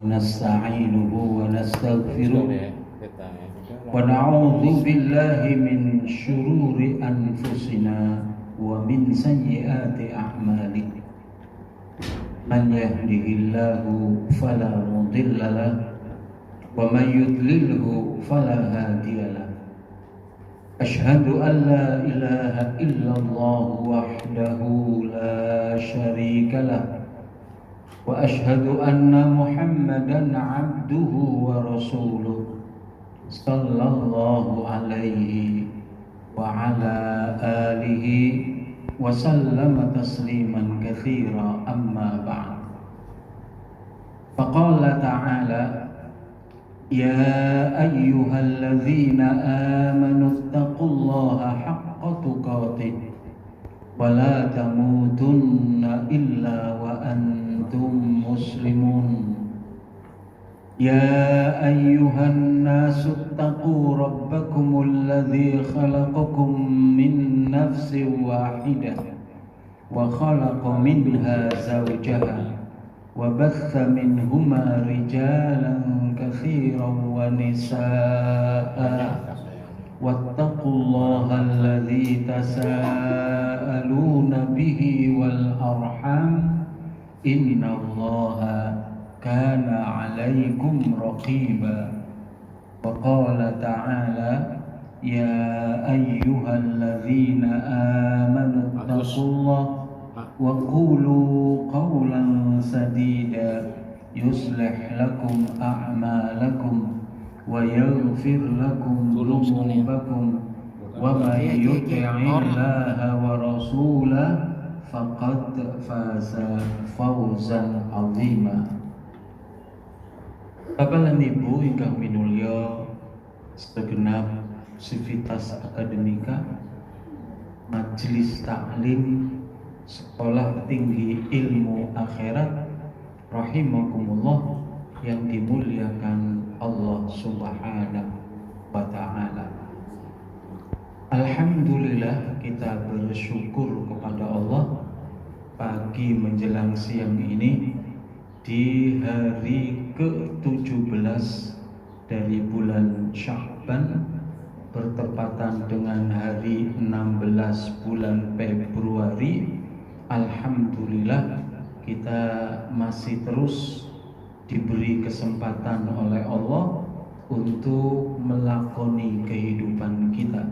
نستعينه ونستغفره ونعوذ بالله من شرور أنفسنا ومن سيئات أعمالنا من يهده الله فلا مضل له ومن يضلله فلا هادي له أشهد أن لا إله إلا الله وحده لا شريك له وأشهد أن محمدا عبده ورسوله صلى الله عليه وعلى آله وسلم تسليما كثيرا أما بعد فقال تعالى يا أيها الذين آمنوا اتقوا الله حق تقاته ولا تموتن إلا وأنتم مسلمون يا أيها الناس اتقوا ربكم الذي خلقكم من نفس واحدة وخلق منها زوجها وبث منهما رجالا كثيرا ونساء واتقوا الله الذي تساءلون به والأرحام إن الله كان عليكم رقيبا وقال تعالى يا أيها الذين آمنوا اتقوا الله وقولوا قولا سديدا يصلح لكم أعمالكم ويغفر لكم ذنوبكم ومن يطع الله ورسوله فقد فاز فوزا عظيما. Bapak dan Ibu ingkang minulya segenap sivitas akademika Majelis Taklim Sekolah Tinggi Ilmu Akhirat rahimakumullah yang dimuliakan Allah Subhanahu wa Ta'ala. Alhamdulillah, kita bersyukur kepada Allah pagi menjelang siang ini di hari ke-17 dari bulan Sya'ban bertepatan dengan hari 16 bulan Februari. Alhamdulillah, kita masih terus diberi kesempatan oleh Allah untuk melakoni kehidupan kita.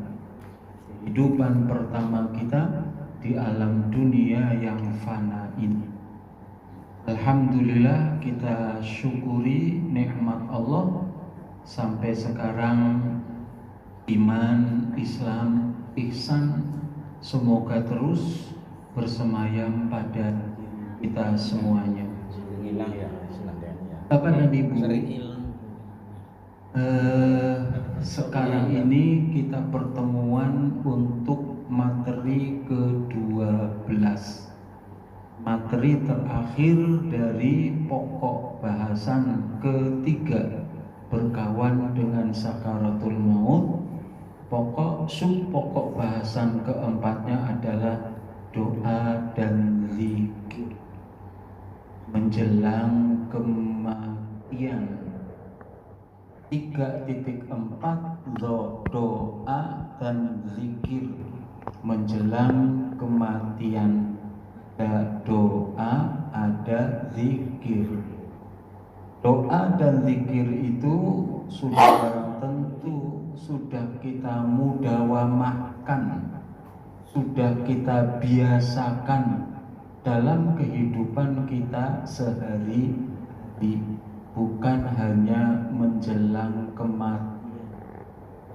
Kehidupan pertama kita di alam dunia yang fana ini. Alhamdulillah, kita syukuri nikmat Allah sampai sekarang iman, Islam, ihsan semoga terus bersemayam pada kita semuanya. Bapak dan Ibu, sekarang ini kita pertemuan untuk materi ke-12, materi terakhir dari pokok bahasan ketiga, berkawan dengan sakaratul maut. Pokok bahasan keempatnya adalah doa dan zikir menjelang kematian. 3.4 doa dan zikir menjelang kematian. Ada doa, ada zikir. Doa dan zikir itu sudah tentu sudah kita mudawamahkan, sudah kita biasakan dalam kehidupan kita sehari-hari, bukan hanya menjelang kematian.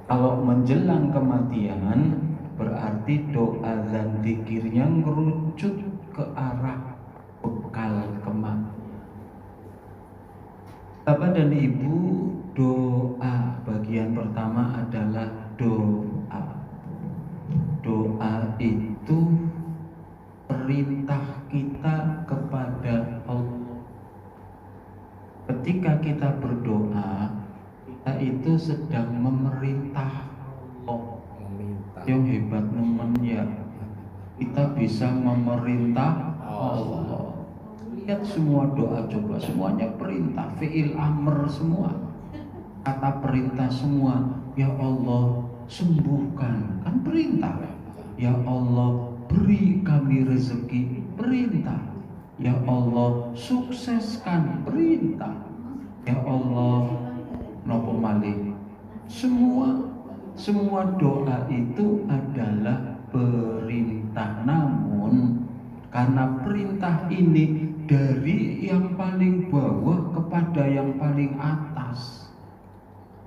Kalau menjelang kematian berarti doa dan zikirnya ngerucut ke arah bekal kematian. Bapak dan Ibu, doa bagian pertama adalah doa. Doa itu perintah kita kepada Allah. Ketika kita berdoa, kita itu sedang memerintah Allah. Yang hebat nemen ya, kita bisa memerintah Allah. Lihat semua doa coba, semuanya perintah, fi'il amr semua. Kata perintah semua. Ya Allah, sembuhkan, kan perintah. Ya Allah, beri kami rezeki, perintah. Ya Allah, sukseskan, perintah. Ya Allah, nopo malih. Semua doa itu adalah perintah. Namun karena perintah ini dari yang paling bawah kepada yang paling atas,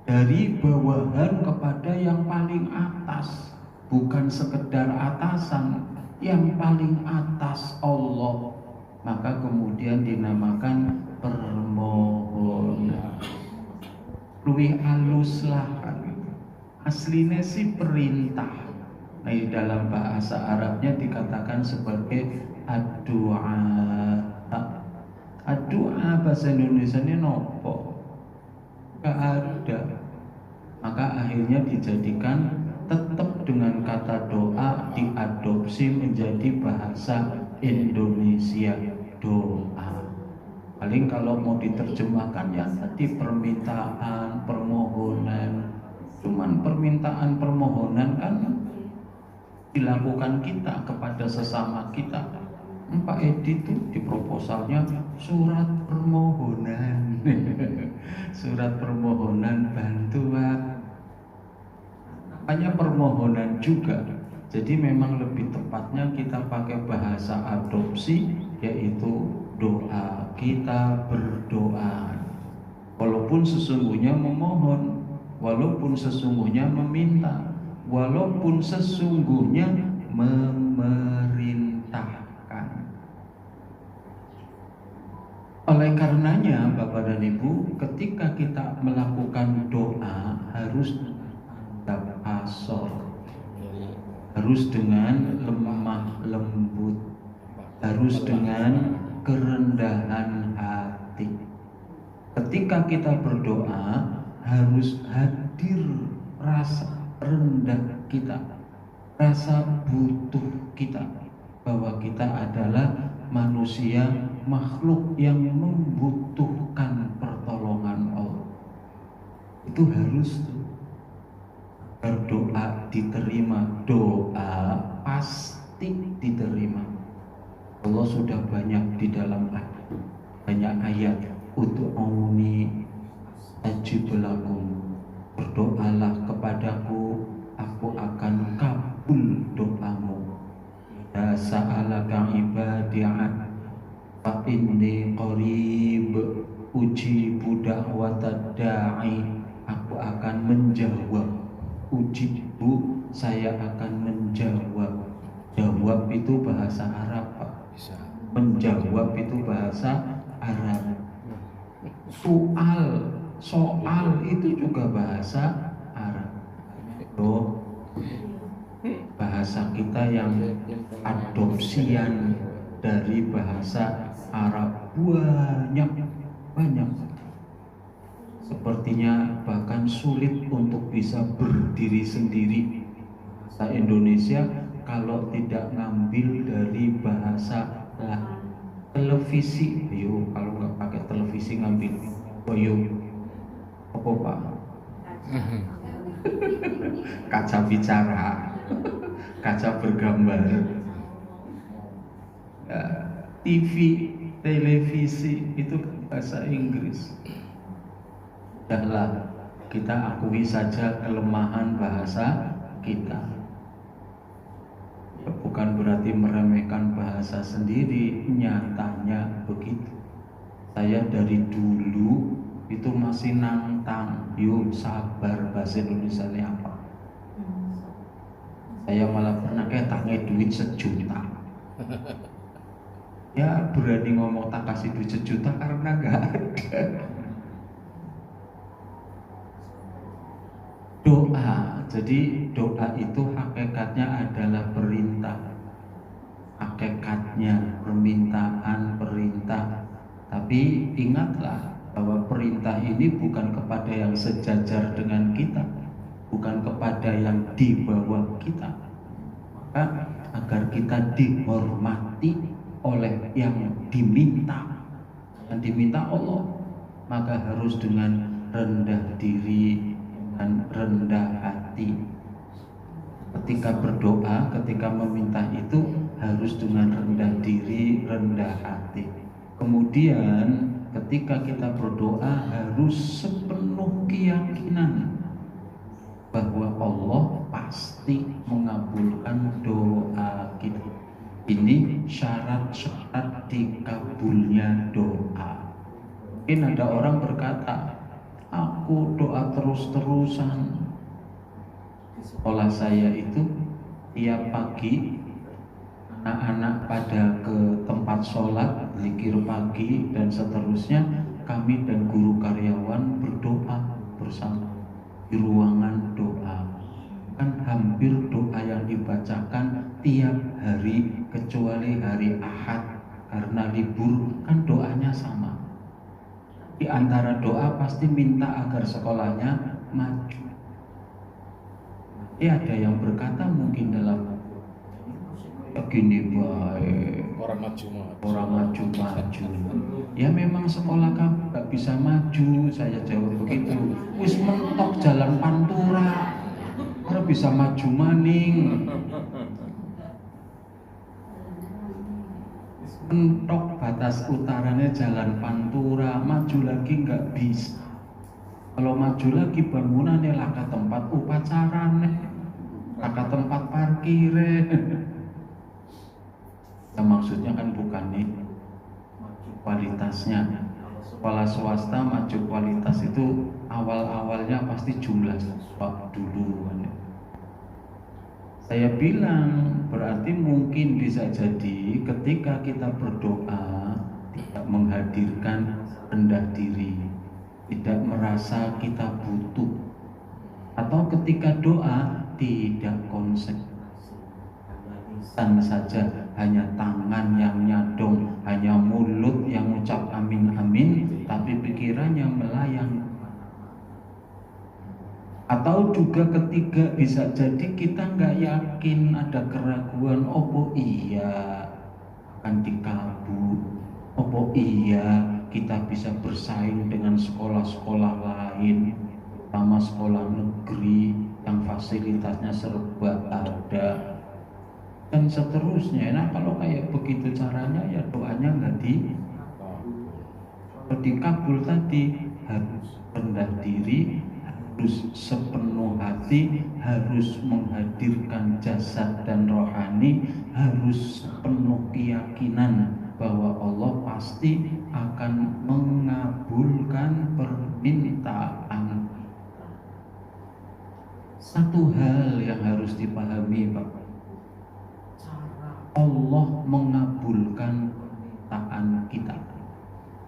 dari bawahan kepada yang paling atas, bukan sekedar atasan, yang paling atas Allah, maka kemudian dinamakan permohonan. Luwih halus lah, aslinya sih perintah. Nah, di dalam bahasa Arabnya dikatakan sebagai ad-du'a. Ad-du'a bahasa Indonesianya nopo? Gak ada. Maka akhirnya dijadikan tetap dengan kata doa diadopsi menjadi bahasa Indonesia, doa. Paling kalau mau diterjemahkan ya tadi permintaan, permohonan. Cuman permintaan permohonan kan dilakukan kita kepada sesama kita. Pak Edi itu di proposalnya surat permohonan. Surat permohonan bantuan. Hanya permohonan juga. Jadi memang lebih tepatnya kita pakai bahasa adopsi, yaitu doa. Kita berdoa walaupun sesungguhnya memohon, walaupun sesungguhnya meminta, walaupun sesungguhnya memerintahkan. Oleh karenanya Bapak dan Ibu, ketika kita melakukan doa harus tetap asor, harus dengan lemah lembut, harus dengan kerendahan hati. Ketika kita berdoa harus hadir rasa rendah kita, rasa butuh kita, bahwa kita adalah manusia, makhluk yang membutuhkan pertolongan Allah. Itu harus berdoa diterima, doa pasti diterima. Allah sudah banyak di dalam banyak ayat, ud'uni astajib lakum, berdoalah kepadaku, aku akan kabul doamu. Ya sa'alaka ibadi'an fa inni qarib ujibu da'watad da'i, aku akan menjawab. Ujibu, saya akan menjawab. Jawab itu bahasa Arab, Pak. Menjawab itu bahasa Arab. Soal itu juga bahasa Arab. Loh, bahasa kita yang adopsian dari bahasa Arab banyak. Sepertinya bahkan sulit untuk bisa berdiri sendiri. Bahasa Indonesia kalau tidak ngambil dari bahasa televisi, yo kalau nggak pakai televisi ngambil apa Pak? Kaca bicara, kaca bergambar, TV, televisi itu bahasa Inggris. Sudahlah, kita akui saja kelemahan bahasa kita. Ya, bukan berarti meremehkan bahasa sendiri, nyatanya begitu. Saya dari dulu itu masih nantang, yuk sabar, bahasa Indonesia ini apa? Saya malah pernah tangi duit 1 juta. Ya berani ngomong tak kasih duit 1 juta karena gak ada. Doa, jadi doa itu hakikatnya adalah perintah. Hakikatnya permintaan, perintah. Tapi ingatlah bahwa perintah ini bukan kepada yang sejajar dengan kita, bukan kepada yang di bawah kita. Maka agar kita dihormati oleh yang diminta. Yang diminta Allah, maka harus dengan rendah diri dan rendah hati. Ketika berdoa, ketika meminta itu harus dengan rendah diri, rendah hati. Kemudian ketika kita berdoa harus sepenuh keyakinan bahwa Allah pasti mengabulkan doa kita. Ini syarat-syarat dikabulnya doa. Mungkin ada orang berkata, aku doa terus-terusan. Sekolah saya itu tiap pagi anak-anak pada ke tempat sholat, zikir pagi dan seterusnya, kami dan guru karyawan berdoa bersama di ruangan doa. Kan hampir doa yang dibacakan tiap hari kecuali hari Ahad karena libur, kan doanya sama. Di antara doa pasti minta agar sekolahnya maju. Ada yang berkata mungkin dalam begini baik, orang maju. Ya memang sekolah kamu gak bisa maju. Saya jawab begitu. Wis mentok jalan pantura, orang bisa maju maning. Mentok batas utaranya jalan pantura, maju lagi nggak bisa. Kalau maju lagi bangunannya laka tempat upacarane, laka tempat parkire. Ya, maksudnya kan bukan nih kualitasnya. Sekolah swasta maju kualitas itu awal-awalnya pasti jumlah siswa dulu. Saya bilang berarti mungkin bisa jadi ketika kita berdoa tidak menghadirkan rendah diri, tidak merasa kita butuh, atau ketika doa tidak konsentrasi saja, hanya tangan yang nyadong, hanya mulut yang ucap amin amin, tapi pikirannya melayang. Atau juga ketiga bisa jadi kita nggak yakin, ada keraguan, opo iya akan dikabul, opo iya kita bisa bersaing dengan sekolah-sekolah lain, terutama sekolah negeri yang fasilitasnya serba ada dan seterusnya. Nah kalau kayak begitu caranya ya doanya nggak dikabul. Tadi harus rendah diri, harus sepenuh hati, harus menghadirkan jasad dan rohani, harus sepenuh keyakinan bahwa Allah pasti akan mengabulkan permintaan. Satu hal yang harus dipahami, Pak, Allah mengabulkan permintaan kita.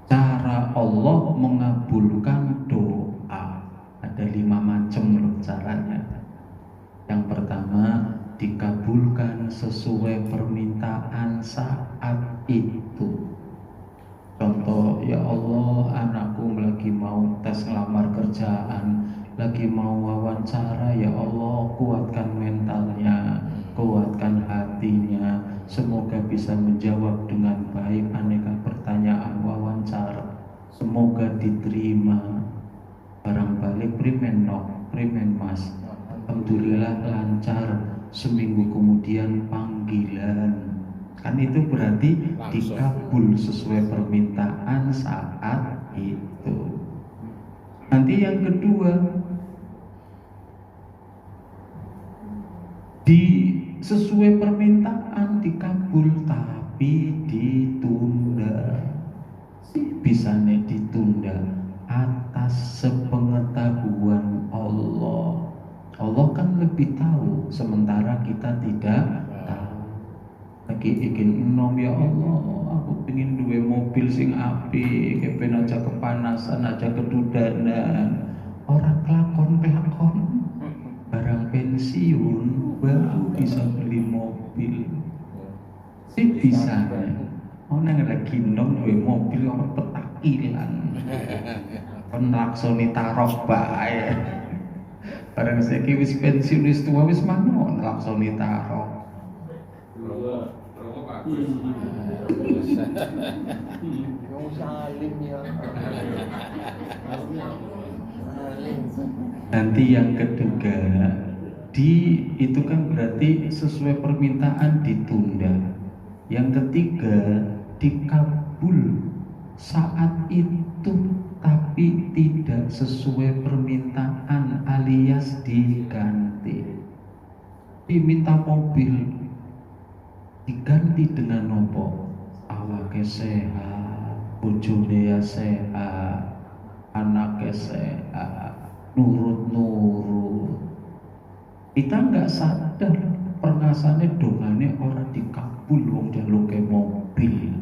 Cara Allah mengabulkan doa ada 5 macam loh caranya. Yang pertama, dikabulkan sesuai permintaan saat itu. Contoh, ya Allah, anakku lagi mau tes ngelamar kerjaan, lagi mau wawancara, ya Allah kuatkan mentalnya, kuatkan hatinya, semoga bisa menjawab dengan baik aneka pertanyaan wawancara, semoga diterima. Barang balik primen mas, alhamdulillah lancar. Seminggu kemudian panggilan, kan itu berarti dikabul sesuai permintaan saat itu. Nanti yang kedua, sesuai permintaan dikabul tapi ditunda. Bisa nih ditunda atas sepengetahuan Allah. Allah kan lebih tahu, sementara kita tidak tahu. Lagi ingin enom, ya Allah, aku pengen duwe mobil sing apik, kepen aja kepanasan, aja kedudanan. Orang kelakon barang pensiun baru bisa beli mobil. Si bisa orang lagi enom duwe mobil orang petakilan. Penlaksoni taroh bae. Barang saiki wis pensiun wis tua wis manggon laksoni taroh. Kamu salim ya. Nanti yang ketiga, itu kan berarti sesuai permintaan ditunda. Yang ketiga, dikabul saat itu tapi tidak sesuai permintaan alias diganti. Diminta mobil diganti dengan nopo, awake sehat, bojone ya sehat, anaknya sehat, nurut. Kita nggak sadar perasane dongane orang dikabul wong jaluke mobil.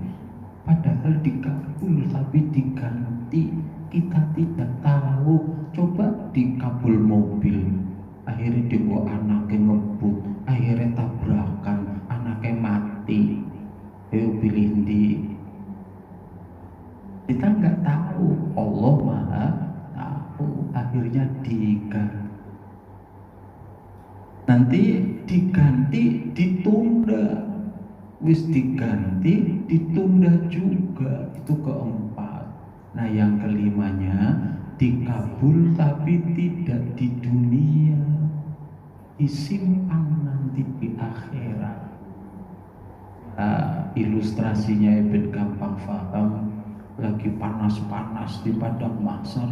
Padahal dikabul tapi diganti, kita tidak tahu. Coba dikabul mobil, akhirnya dibawa anaknya ngebut, akhirnya tabrakan, anaknya mati. Ayo pilih di. Kita nggak tahu, Allah Maha tahu. Akhirnya diganti. Nanti diganti, ditunda. Wis diganti, ditunda juga. Itu keempat. Nah yang kelimanya, dikabul tapi tidak di dunia, disimpan nanti di akhirat. Ilustrasinya Ibn gampang paham. Lagi panas-panas di padang mahsyar,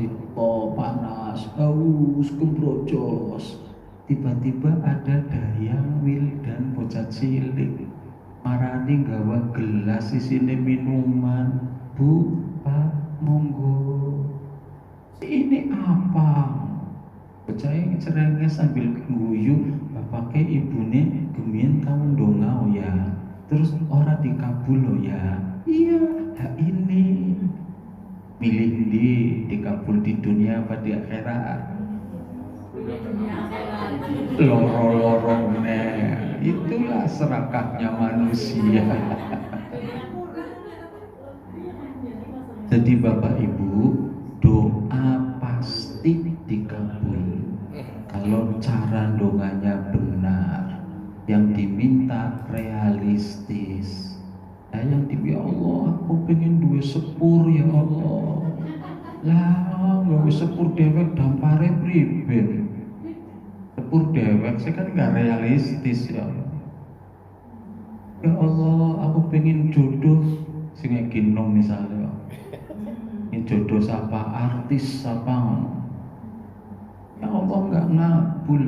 panas, haus, gembrojos. Tiba-tiba ada dayang wildan bocah cilik marani gawa gelas isine minuman. Bu, Pak, monggo. Ini apa? Bocah yang cerengnya sambil guyu, bapaknya ibune gemien kamu dongau ya. Terus orang dikabul lo ya. Iya, ini milih dikabul di dunia apa di akhirat? Loro-lorone, itulah serakahnya manusia. Jadi Bapak Ibu, doa pasti dikabul kalau cara donganya benar, yang diminta realistis. Yang ya Allah, aku pengen duwe sepur ya Allah. Lah, gawe sepur dewek dampare priben. Sepur dewek saya kan nggak realistis ya. Ya Allah, aku pengen jodoh sing ginom misalnya. Ini jodoh siapa artis siapa. Ya Allah nggak ngabul.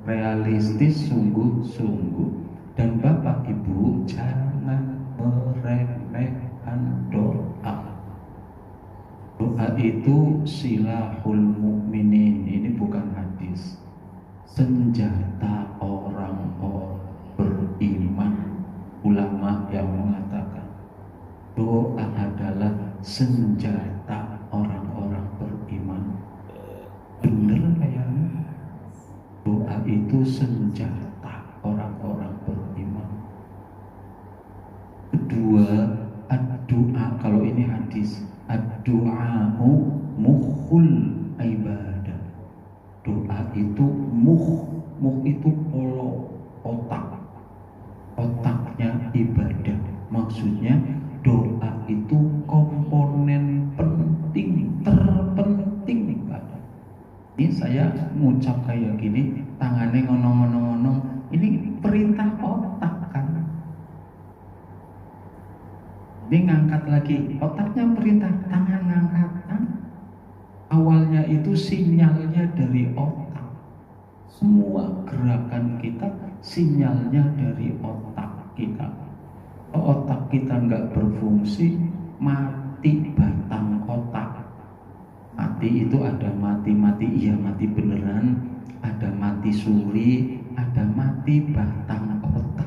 Realistis sungguh-sungguh. Dan Bapak Ibu jangan meremehkan doa. Doa itu silahul mukminin. Ini bukan hadis. Senjata orang-orang beriman. Ulama yang mengatakan doa adalah senjata orang-orang beriman. Bener kayaknya. Doa itu senjata orang-orang beriman. Kedua, doa, kalau ini hadis, ad-du'a'u mukhul ibadah. Doa itu muh itu otaknya ibadah. Maksudnya doa itu komponen penting, terpenting ibadah. Ini saya ngucap kayak gini, tangannya ngonong-ngonong, ini perintah otak kan. Ini ngangkat lagi, otaknya perintah, tangan ngangkat kan. Awalnya itu sinyalnya dari otak. Semua gerakan kita sinyalnya dari otak kita. Kalau otak kita nggak berfungsi, mati batang otak. Mati itu ada mati iya mati beneran, ada mati suri, ada mati batang otak.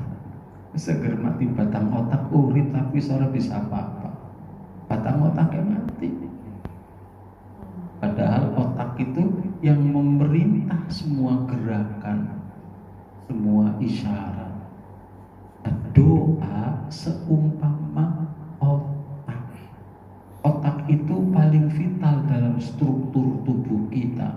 Seger mati batang otak urip tapi ora bisa apa-apa. Batang otaknya mati. Padahal otak itu yang memerintah semua gerakan, semua isyarat. Doa seumpama otak. Otak itu paling vital dalam struktur tubuh kita.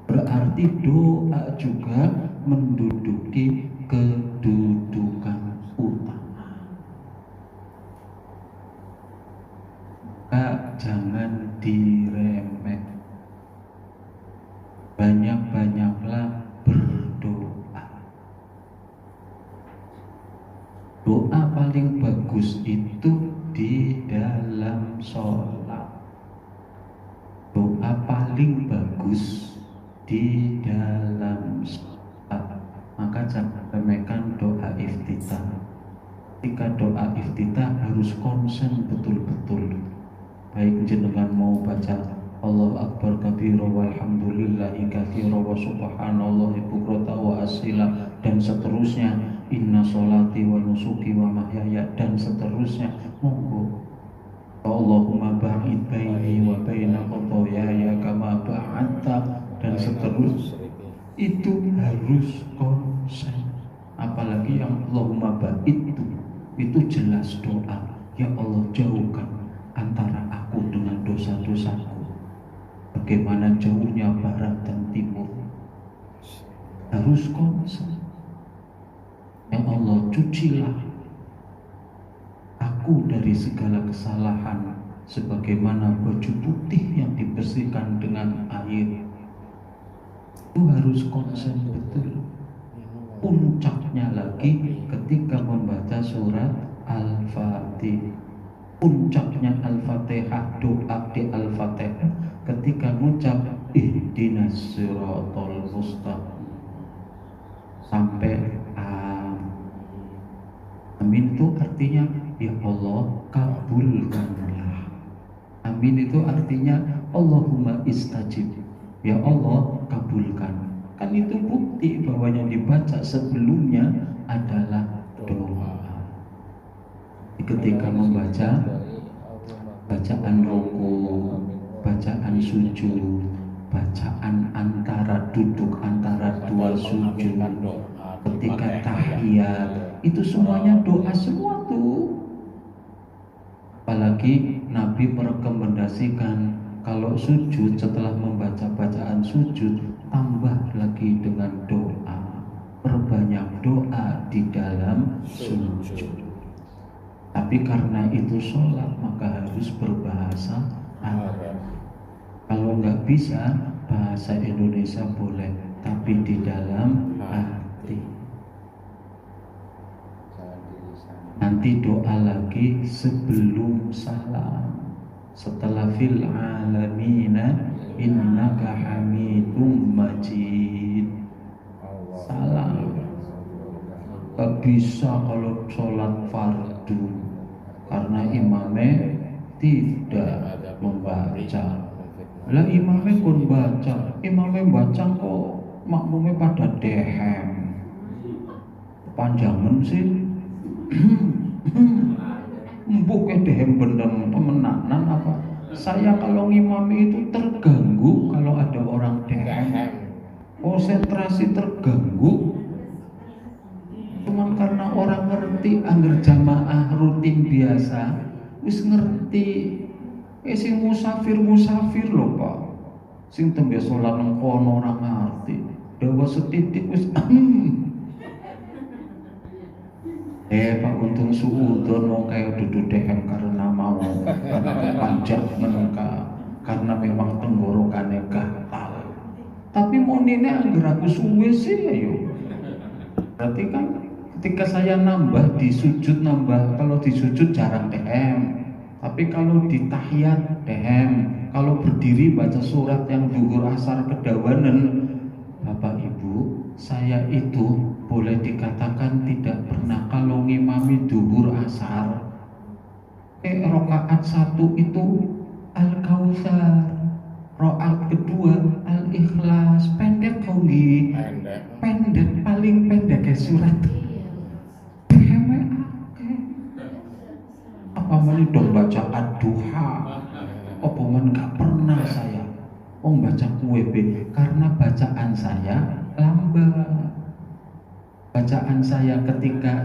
Berarti doa juga menduduki kedudukan utama. Doa paling bagus itu di dalam sholat. Doa paling bagus di dalam sholat. Maka jangan remehkan doa iftitah. Ketika doa iftitah harus konsen betul-betul. Baik jenengan mau baca Allahu Akbar kabira walhamdulillahi katsira wa subhanallahi bukrata wa asila dan seterusnya, inna sholati wa nusuki wa mahyaya dan seterusnya, monggo. Allahumma ba'id baini wa baina khotoyaya kama ba'adta dan seterusnya. Itu harus konsen. Apalagi yang Allahumma ba'id itu jelas doa, ya Allah jauhkan antara aku dengan dosa-dosaku bagaimana jauhnya barat dan timur. Harus konsen. Ya Allah cucilah aku dari segala kesalahan sebagaimana baju putih yang dibersihkan dengan air. Itu harus konsen betul. Puncaknya lagi ketika membaca surat Al-Fatihah. Puncaknya Al-Fatihah, doa di Al-Fatihah ketika mengucap ihdinas siratal mustaqim sampai amin itu artinya ya Allah kabulkanlah. Amin itu artinya Allahumma istajib, ya Allah kabulkan. Kan itu bukti bahwa yang dibaca sebelumnya adalah doa. Ketika membaca bacaan ruku, bacaan sujud, bacaan antara duduk antara dua sujud, ketika tahiyat, itu semuanya doa semua tuh. Apalagi Nabi merekomendasikan kalau sujud setelah membaca bacaan sujud tambah lagi dengan doa, perbanyak doa di dalam sujud. Tapi karena itu sholat maka harus berbahasa Arab. Kalau nggak bisa bahasa Indonesia boleh, tapi di dalam hati. Nanti doa lagi sebelum salam. Setelah fil alamina innaka hamidum majid. Salam. Gak bisa kalau sholat fardu karena imamnya tidak membaca. Lah imamnya pun baca, imamnya baca kok makmumnya pada dehem. Panjangan sih. Mbok dehem bener temenanan apa? Saya kalau ngimami itu terganggu kalau ada orang dehem. Konsentrasi terganggu. Cuman karena orang ngerti angger jamaah rutin biasa wis ngerti. Sing musafir lho Pak, sing tembe salat nang kono ora ngerti dawa setitik wis Pak untung suudon mau kayak duduk dehem karena mau karena panjang menengka karena memang tenggorokannya gatal. Tapi monine angger aku suwe sih ayo. Berarti kan ketika saya nambah di sujud nambah, kalau di sujud jarang dehem, tapi kalau di tahiyat dehem, kalau berdiri baca surat yang duhur asar kedawanan. Bapak Ibu, saya itu boleh dikatakan tidak pernah kalau ngimami duhur asar rakaat 1 itu Al-Kautsar, rakaat kedua Al-Ikhlas, pendek kok nggih. Pendek paling pendek ya surat. Apa mali dong baca ad-duha? Apa men gak pernah saya baca QWB karena bacaan saya lambat. Bacaan saya ketika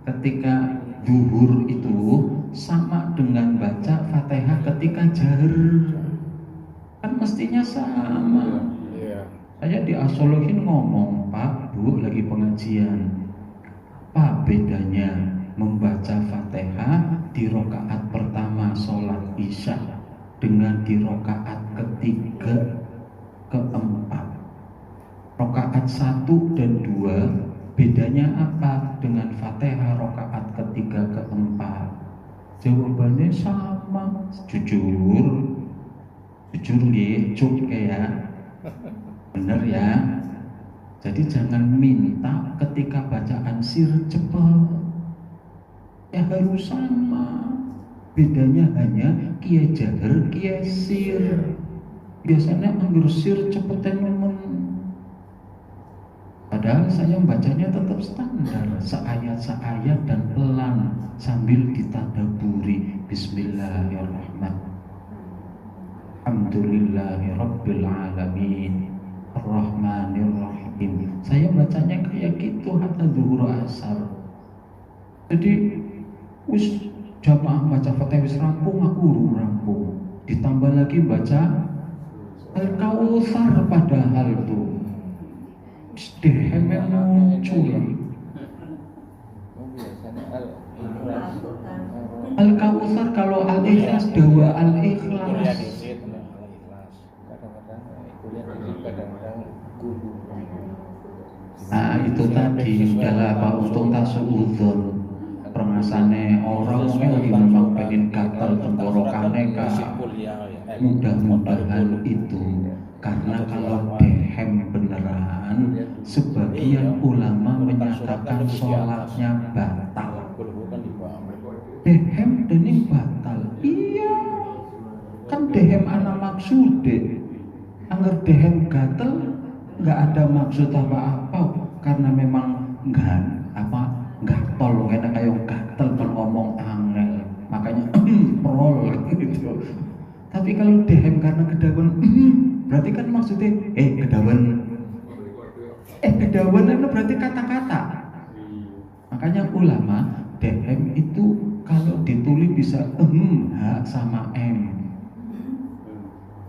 ketika duhur itu sama dengan baca Fatihah ketika jahar. Kan mestinya sama. Saya di Asolohin ngomong, Pak, Bu lagi pengajian. Apa bedanya membaca Fatihah di rakaat pertama sholat Isya dengan di rakaat ketiga, keempat? Rakaat 1 dan 2 Bedanya apa dengan Fatihah rakaat ketiga keempat? Jawabannya sama. Jujur nggih, cuk ya. Bener ya. Jadi jangan minta ketika bacaan sir cepet. Ya harus sama. Bedanya hanya kiai jahar, kiai sir. Biasanya anggur sir cepetan nemen. Padahal saya bacanya tetap standar, seayat-seayat dan pelan sambil ditadaburi. Bismillahirrahmanirrahim. Alhamdulillahirabbil alamin. Ar-Rahmanir-Rahim. Saya bacanya kayak gitu hatta zuhur asar. Jadi wis jamaah baca Fatihah wis rampung, aku rampung. Ditambah lagi baca Al-Kautsar padahal tuh dehem muncul. Al-Kautsar kalau Al-Ikhlas dawa Al-Ikhlas. Nah itu tadi udahlah Pak, untung tak suudzon. Permasane orang mungkin lagi memang pengen gatal tenggorokannya Kak. Mudah-mudahan itu, karena kalau dehem beneran sebagian ulama menyatakan sholatnya batal. Dehem dening batal. Iya, kan dehem ana maksude. Angger dehem gatel nggak ada maksud apa-apa, karena memang nggak tol karena kayak gatel ngomong angel, makanya prol gitu. Tapi kalau dehem karena kedawan, berarti kan maksudnya kedawan itu berarti kata-kata. Makanya ulama dehem itu kalau ditulis bisa h sama m.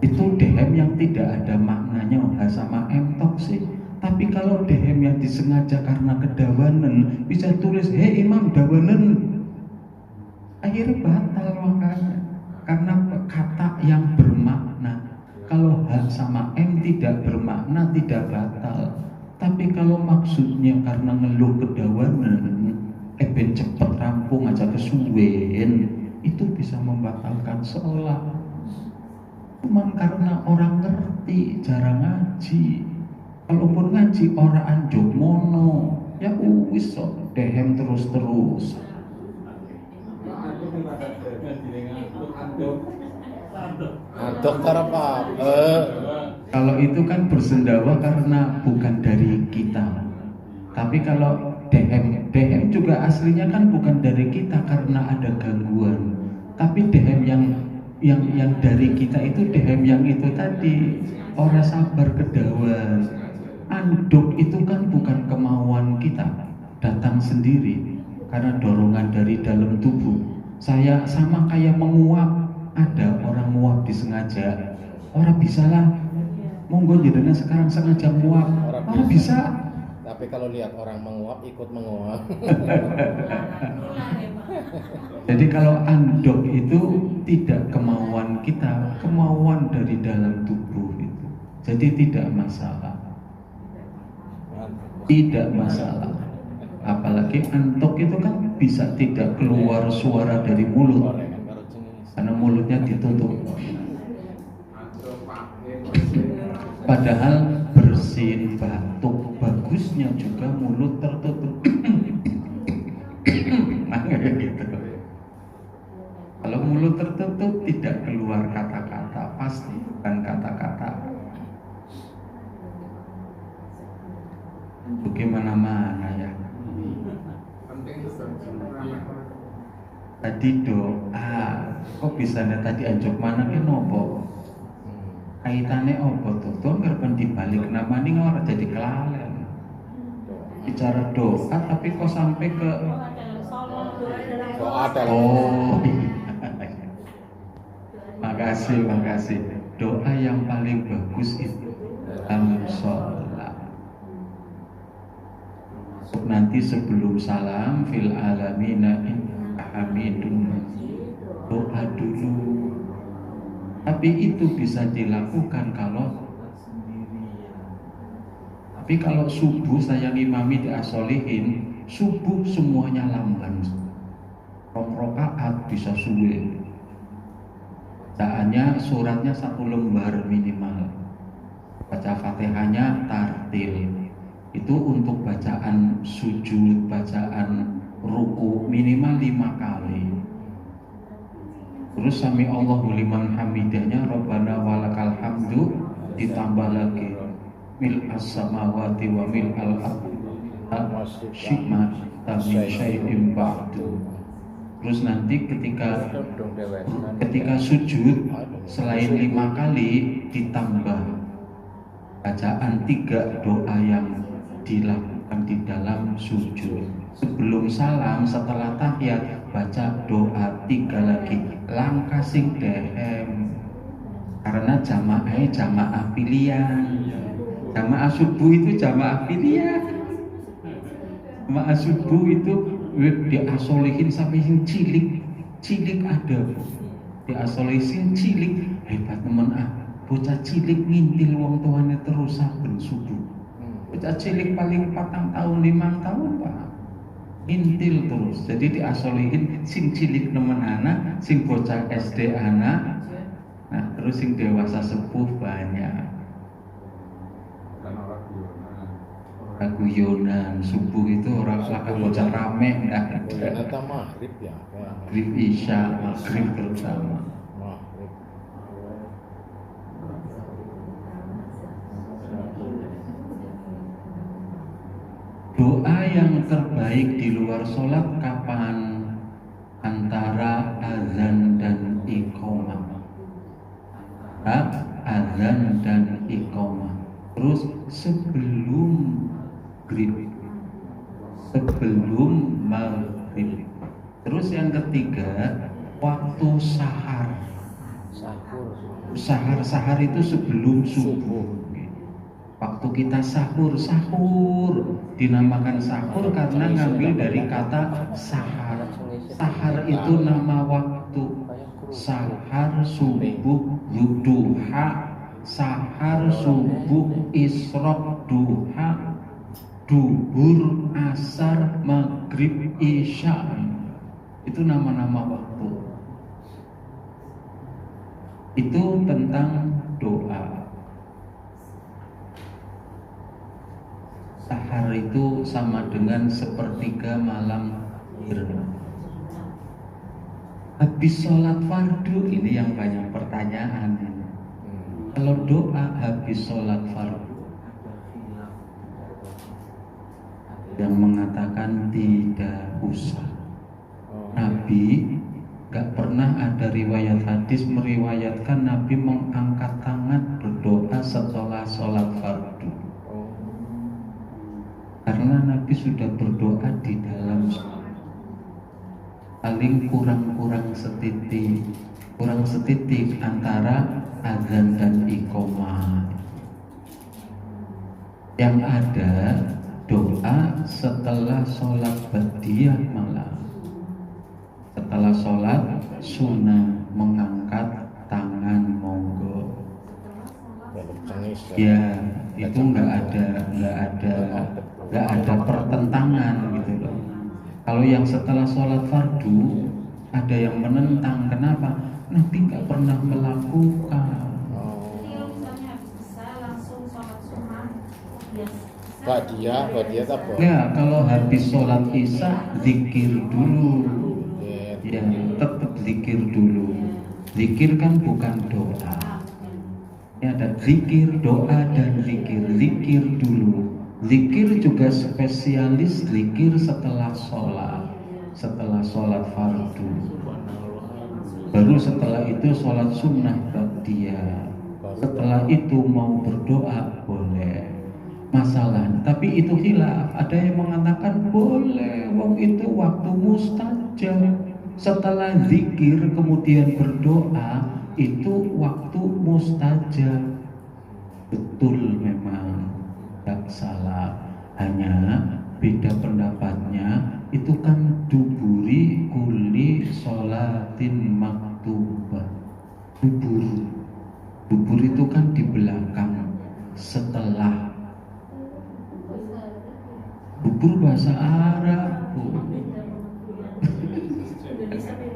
Itu dehem yang tidak ada maknanya h sama m toksik. Tapi kalau dehem yang disengaja karena kedawanan bisa tulis imam dawanan, akhirnya batal makanya. Karena kata yang bermakna. Kalau h sama m tidak bermakna tidak batal. Tapi kalau maksudnya karena ngeluh kedawanan, ben cepet rampung aja kesuwen, itu bisa membatalkan sholat. Cuman karena orang ngerti, jarang ngaji. Kalaupun ngaji orang anjuk mono, ya wis dehem terus-terus. Dokter apa? Kalau itu kan bersendawa karena bukan dari kita. Tapi kalau dehem juga aslinya kan bukan dari kita karena ada gangguan. Tapi dehem yang dari kita itu dehem yang itu tadi, ora sabar kedawan. Anduk itu kan bukan kemauan kita, datang sendiri karena dorongan dari dalam tubuh. Saya sama kayak menguap, ada orang nguap disengaja, orang bisa lah. Monggo jenengan sekarang sengaja nguap, orang bisa. Tapi kalau lihat orang menguap, ikut menguap. Jadi kalau andok itu tidak kemauan kita, kemauan dari dalam tubuh itu. Jadi tidak masalah. Tidak masalah. Apalagi antok itu kan bisa tidak keluar suara dari mulut karena mulutnya ditutup. Padahal bersin, batuk, bagusnya juga mulut tertutup. Gitu. Kalau mulut tertutup tidak keluar kata-kata, pasti bukan kata-kata. Bagaimana ya. Tadi doa, kok bisa tadi anjuk mana ke nopo? Kaitannya opo tuh? Tuh ngerpen dibalik nama ini orang jadi kelalen. Bicara doa tapi kok sampai ke Doa makasih. Doa yang paling bagus itu dalam sholat. Nanti sebelum salam fil alamina hamidun majid, doa dulu. Tapi itu bisa dilakukan kalau Tapi kalau subuh saya ngimami di asolihin, subuh semuanya lamban. Rong rakaat bisa suwe. Bacaannya suratnya 1 lembar minimal. Baca Fatihahnya tartil. Itu untuk bacaan sujud, bacaan ruku minimal 5 kali. Terus sami Allahu liman hamidahnya Rabbana walakal hamdu ditambah lagi mil as-samawati wa mil al-ardi syikmat min syai'in ba'du. Terus nanti ketika sujud selain 5 kali ditambah bacaan 3 doa yang dilakukan di dalam sujud. Sebelum salam, setelah tahiyat baca doa 3 lagi. Langkah sing dehem. Karena jamaah pilihan. Jamaah subuh itu jamaah pilihan. Jamaah subuh itu diasolihin sampai yang cilik ada. Diasolihin cilik hebat temen bocah cilik ngintil wong tuane terus saben subuh. Bocah cilik paling 4 tahun 5 tahun Pak. Ngintil terus. Jadi diasolihin sing cilik nemen anak, sing bocah SD anak. Nah, terus sing dewasa sepuh banyak. Guyonan subuh itu orang laka bocah rame nggak ada. Nanti maghrib ya. Maghrib isya, maghrib terutama. Maghrib. Doa yang terbaik di luar sholat kapan? Antara azan dan iqomah. Azan dan iqomah. Terus sebelum maghrib. Terus yang ketiga waktu sahar. Sahar itu sebelum subuh. Waktu kita sahur dinamakan sahur karena ngambil dari kata sahar. Sahar itu nama waktu. Sahar subuh duha, sahar subuh isrok duha, duhur asar maghrib isya. Itu nama-nama waktu. Itu tentang doa. Sahar itu sama dengan sepertiga malam akhir. Habis sholat fardu, ini yang banyak pertanyaan. Kalau doa habis sholat fardu, yang mengatakan tidak usah. Nabi gak pernah ada riwayat hadis meriwayatkan Nabi mengangkat tangan berdoa setelah sholat fardu. Karena Nabi sudah berdoa di dalam sholat. Paling kurang setitik antara azan dan iqomah. Yang ada doa setelah sholat ba'diyah malam. Setelah sholat sunnah mengangkat tangan monggo. Ya itu nggak ada pertentangan gitu loh. Kalau yang setelah sholat fardu ada yang menentang, kenapa? Nabi nggak pernah melakukan. Ba'diyah tak boleh. Ya kalau habis sholat isya zikir dulu. Ya tetap zikir dulu. Zikir kan bukan doa. Ya ada zikir, doa dan zikir. Zikir dulu. Zikir juga spesialis zikir setelah sholat fardu. Baru setelah itu sholat sunnah ba'diyah. Setelah itu mau berdoa boleh. Masalah, tapi itu khilaf. Ada yang mengatakan boleh, wong itu waktu mustajab. Setelah zikir kemudian berdoa itu waktu mustajab. Betul memang. Tak salah, hanya beda pendapatnya. Itu kan duburi kuli sholatin maktubah. Dubur itu kan di belakang setelah Dubur bahasa Arab.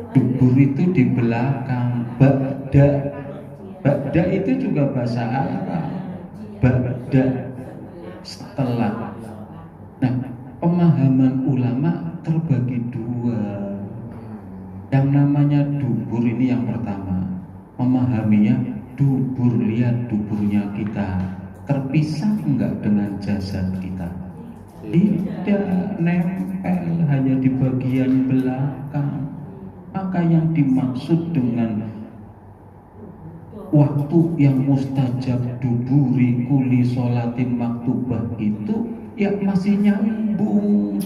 Dubur itu di belakang. Ba'da itu juga bahasa Arab. Ba'da, setelah. Nah, pemahaman ulama terbagi dua. Yang namanya dubur ini yang pertama, memahaminya dubur, lihat duburnya kita terpisah enggak dengan jasad kita? Tidak, nempel, hanya di bagian belakang. Maka yang dimaksud dengan waktu yang mustajab duburi kuli sholatin maktubah itu ya masih nyambung.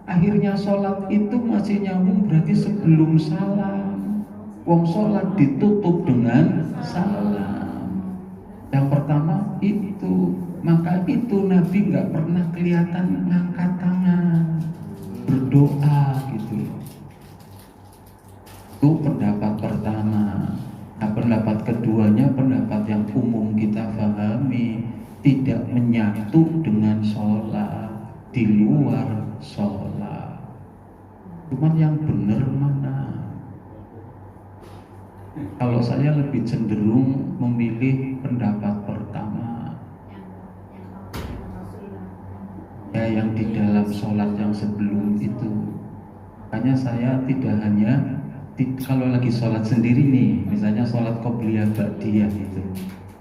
Akhirnya sholat itu masih nyambung, berarti sebelum salam. Wong sholat ditutup dengan salam. Yang pertama itu, maka itu Nabi nggak pernah kelihatan ngangkat tangan berdoa gitu. Itu pendapat pertama. Nah, pendapat keduanya, pendapat yang umum kita pahami, tidak menyatu dengan sholat, di luar sholat. Cuman yang benar mana? Kalau saya lebih cenderung memilih pendapat pertama, ya yang di dalam sholat yang sebelum itu. Makanya saya tidak hanya kalau lagi sholat sendiri nih, misalnya sholat qobliyah ba'diyah itu,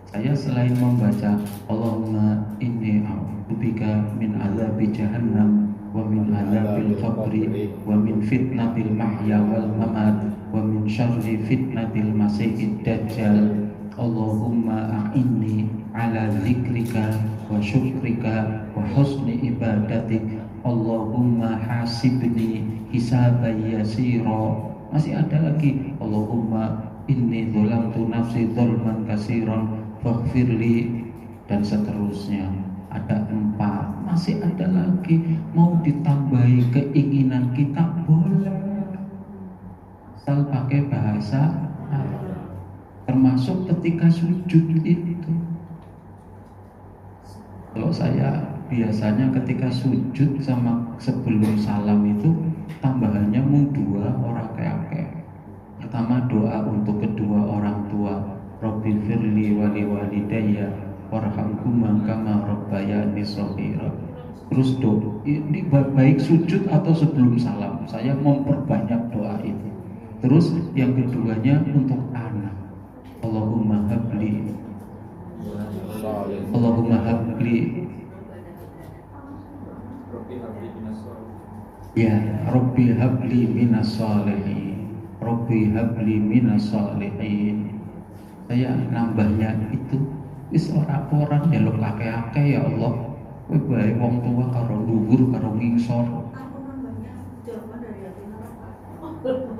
saya selain membaca Allahumma inni a'udzubika min azabi jahannam wa min azabil qabri wa min fitnatil mahya wal mamat wa min syarri fitnatil masiihid dajjal, Allahumma a'inni ala zikrika wa syukrika wa husni ibadatik, Allahumma hasibni hisaban yasira. Masih ada lagi, Allahumma inni dzolamtu nafsi dzulman katsiran faghfirli, dan seterusnya. Ada 4, masih ada lagi. Mau ditambahi keinginan kita boleh, asal pakai bahasa Arab. Termasuk ketika sujud itu. Kalau saya biasanya ketika sujud sama sebelum salam itu tambahannya mung 2 orang kayak. Pertama doa untuk kedua orang tua, Rabbi firli wali walidayya warhamhuma kama rabbayani shaghira. Terus doa ini baik sujud atau sebelum salam, saya memperbanyak doa itu. Terus yang keduanya untuk anak, Allahumma habli ya Rabbi habli minas sholihin, Rabbi habli minas sholihin. Saya nambahnya itu wis orang njaluk akeh-akeh ya Allah. Kowe bae wong tua karo luhur karo ngisor.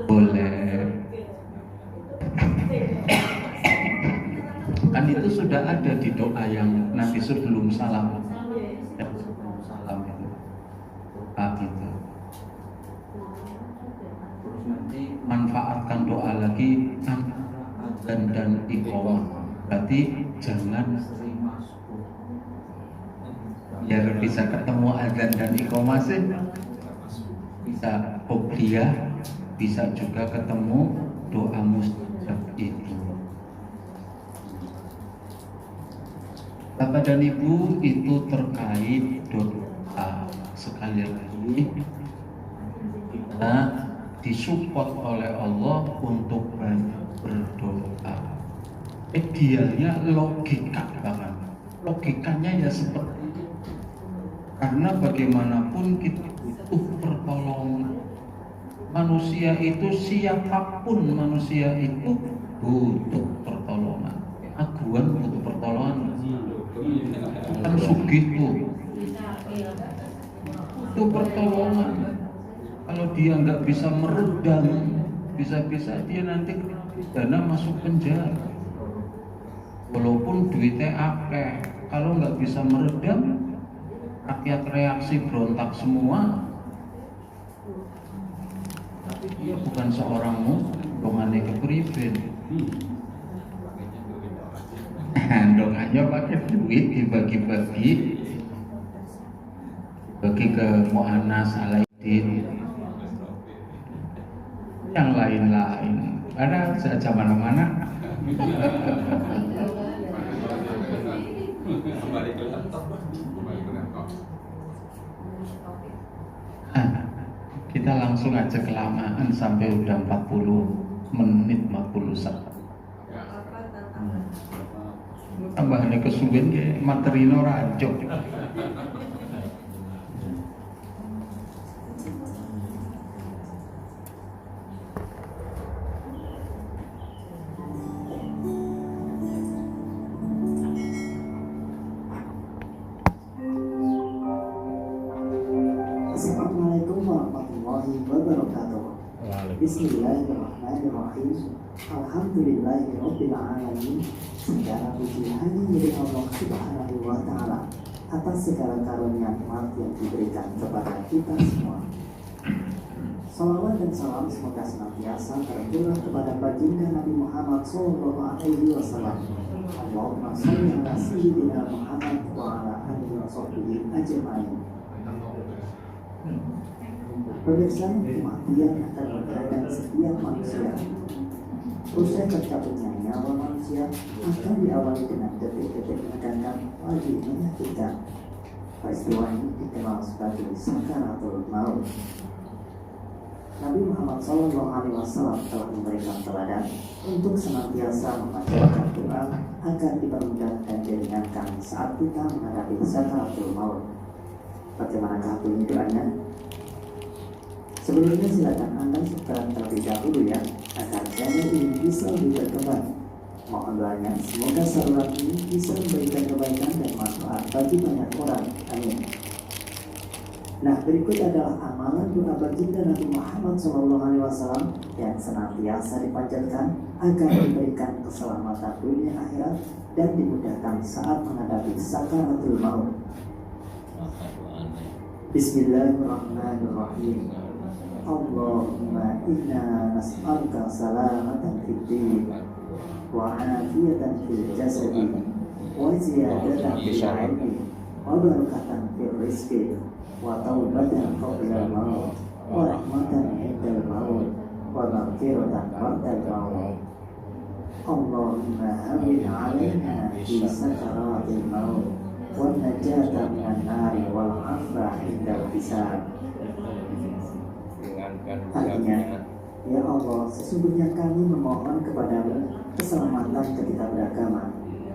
Boleh. Kan itu sudah ada di doa yang Nabi sebelum salam. Sebelum salam itu. Gitu. Terus nanti manfaatkan doa lagi azan dan iqamah. Berarti jangan sering masuk. Biar bisa ketemu azan dan iqamah sih. Bisa qobliyah, bisa juga ketemu doa mustajab itu. Bapak dan Ibu, itu terkait doa. Sekali lagi kita disupport oleh Allah untuk banyak berdoa. Idealnya logika banget. Logikanya ya seperti itu. Karena bagaimanapun kita butuh pertolongan. Manusia itu, siapapun manusia itu butuh pertolongan. Aguan butuh pertolongan. Kan sugih itu pertolongan. Kalau dia nggak bisa meredam, bisa-bisa dia nanti dana masuk penjara. Walaupun duitnya akeh, kalau nggak bisa meredam, rakyat reaksi berontak semua. Tapi dia bukan seorang dongane kepriben. Donganya pakai duit dibagi-bagi bagi ke Mu'annas Alaidin, yang lain-lain. Karena sejak mana-mana kita langsung aja kelamaan sampai udah 40 menit 41. Tambahannya kesuwen ya materino rancok. Assalamualaikum warahmatullahi wabarakatuh. Bismillahirrahmanirrahim. Alhamdulillahirabbil alamin. Segala puji hanya milik Allah Subhanahu wa taala atas segala karunia nikmat yang diberikan kepada kita semua. Salawat dan salam semoga senantiasa tercurah kepada baginda Nabi Muhammad sallallahu alaihi wasallam. Allahumma shalli ala sayyidina Muhammad wa ala alihi wa sahbihi ajma'in. Pemirsa, kematian akan menghadang setiap manusia. Usai tercabutnya nyawa manusia akan diawali dengan detik-detik menegangkan lagi menyakitkan. Peristiwa ini dikenal sebagai sakaratul maut. Nabi Muhammad SAW telah memberikan teladan untuk senantiasa membacakan doa agar dipermudah dan diringankan saat kita menghadapi sakaratul maut. Bagaimanakah bunyi doanya? Sebelumnya silakan Anda subscribe terlebih dahulu ya, agar channel ini bisa lebih berkembang. Mohon doanya, semoga saluran ini bisa memberikan kebaikan dan manfaat bagi banyak orang. Amin. Nah, berikut adalah amalan doa baginda Nabi Muhammad SAW yang senantiasa dipanjatkan agar diberikan keselamatan dunia akhirat dan dimudahkan saat menghadapi sakaratul maut. Bismillahirrahmanirrahim. Allahumma inna nas'aluka salamatan fid din wa afiyatan fil jasadi wa ziyadatan fil ilmi wa barakatan fil rizqi wa taubatan qabla al-maut wa rahmatan indal maut wa maghfiratan ba'dal maut. Allahumma hawwin 'alaina fi sakaratil maut wa najata minan nari wal 'afwa indal hisab. Artinya, ya Allah, sesungguhnya kami memohon kepadamu keselamatan ketika beragama,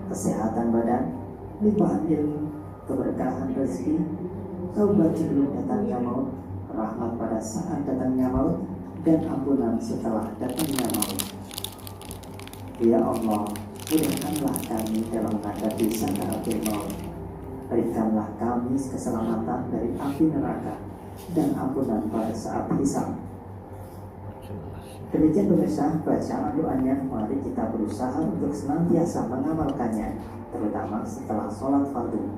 kesehatan badan, limpahan ilmu, keberkahan rezeki, taubat sebelum datangnya maut, rahmat pada saat datangnya maut, dan ampunan setelah datangnya maut. Ya Allah, mudahkanlah kami dalam menghadapi sakaratul maut. Berikanlah kami keselamatan dari api neraka dan ampunan pada saat hisab. Demikian pemirsa bacaan doanya, mari kita berusaha untuk senantiasa mengamalkannya, terutama setelah sholat fardu.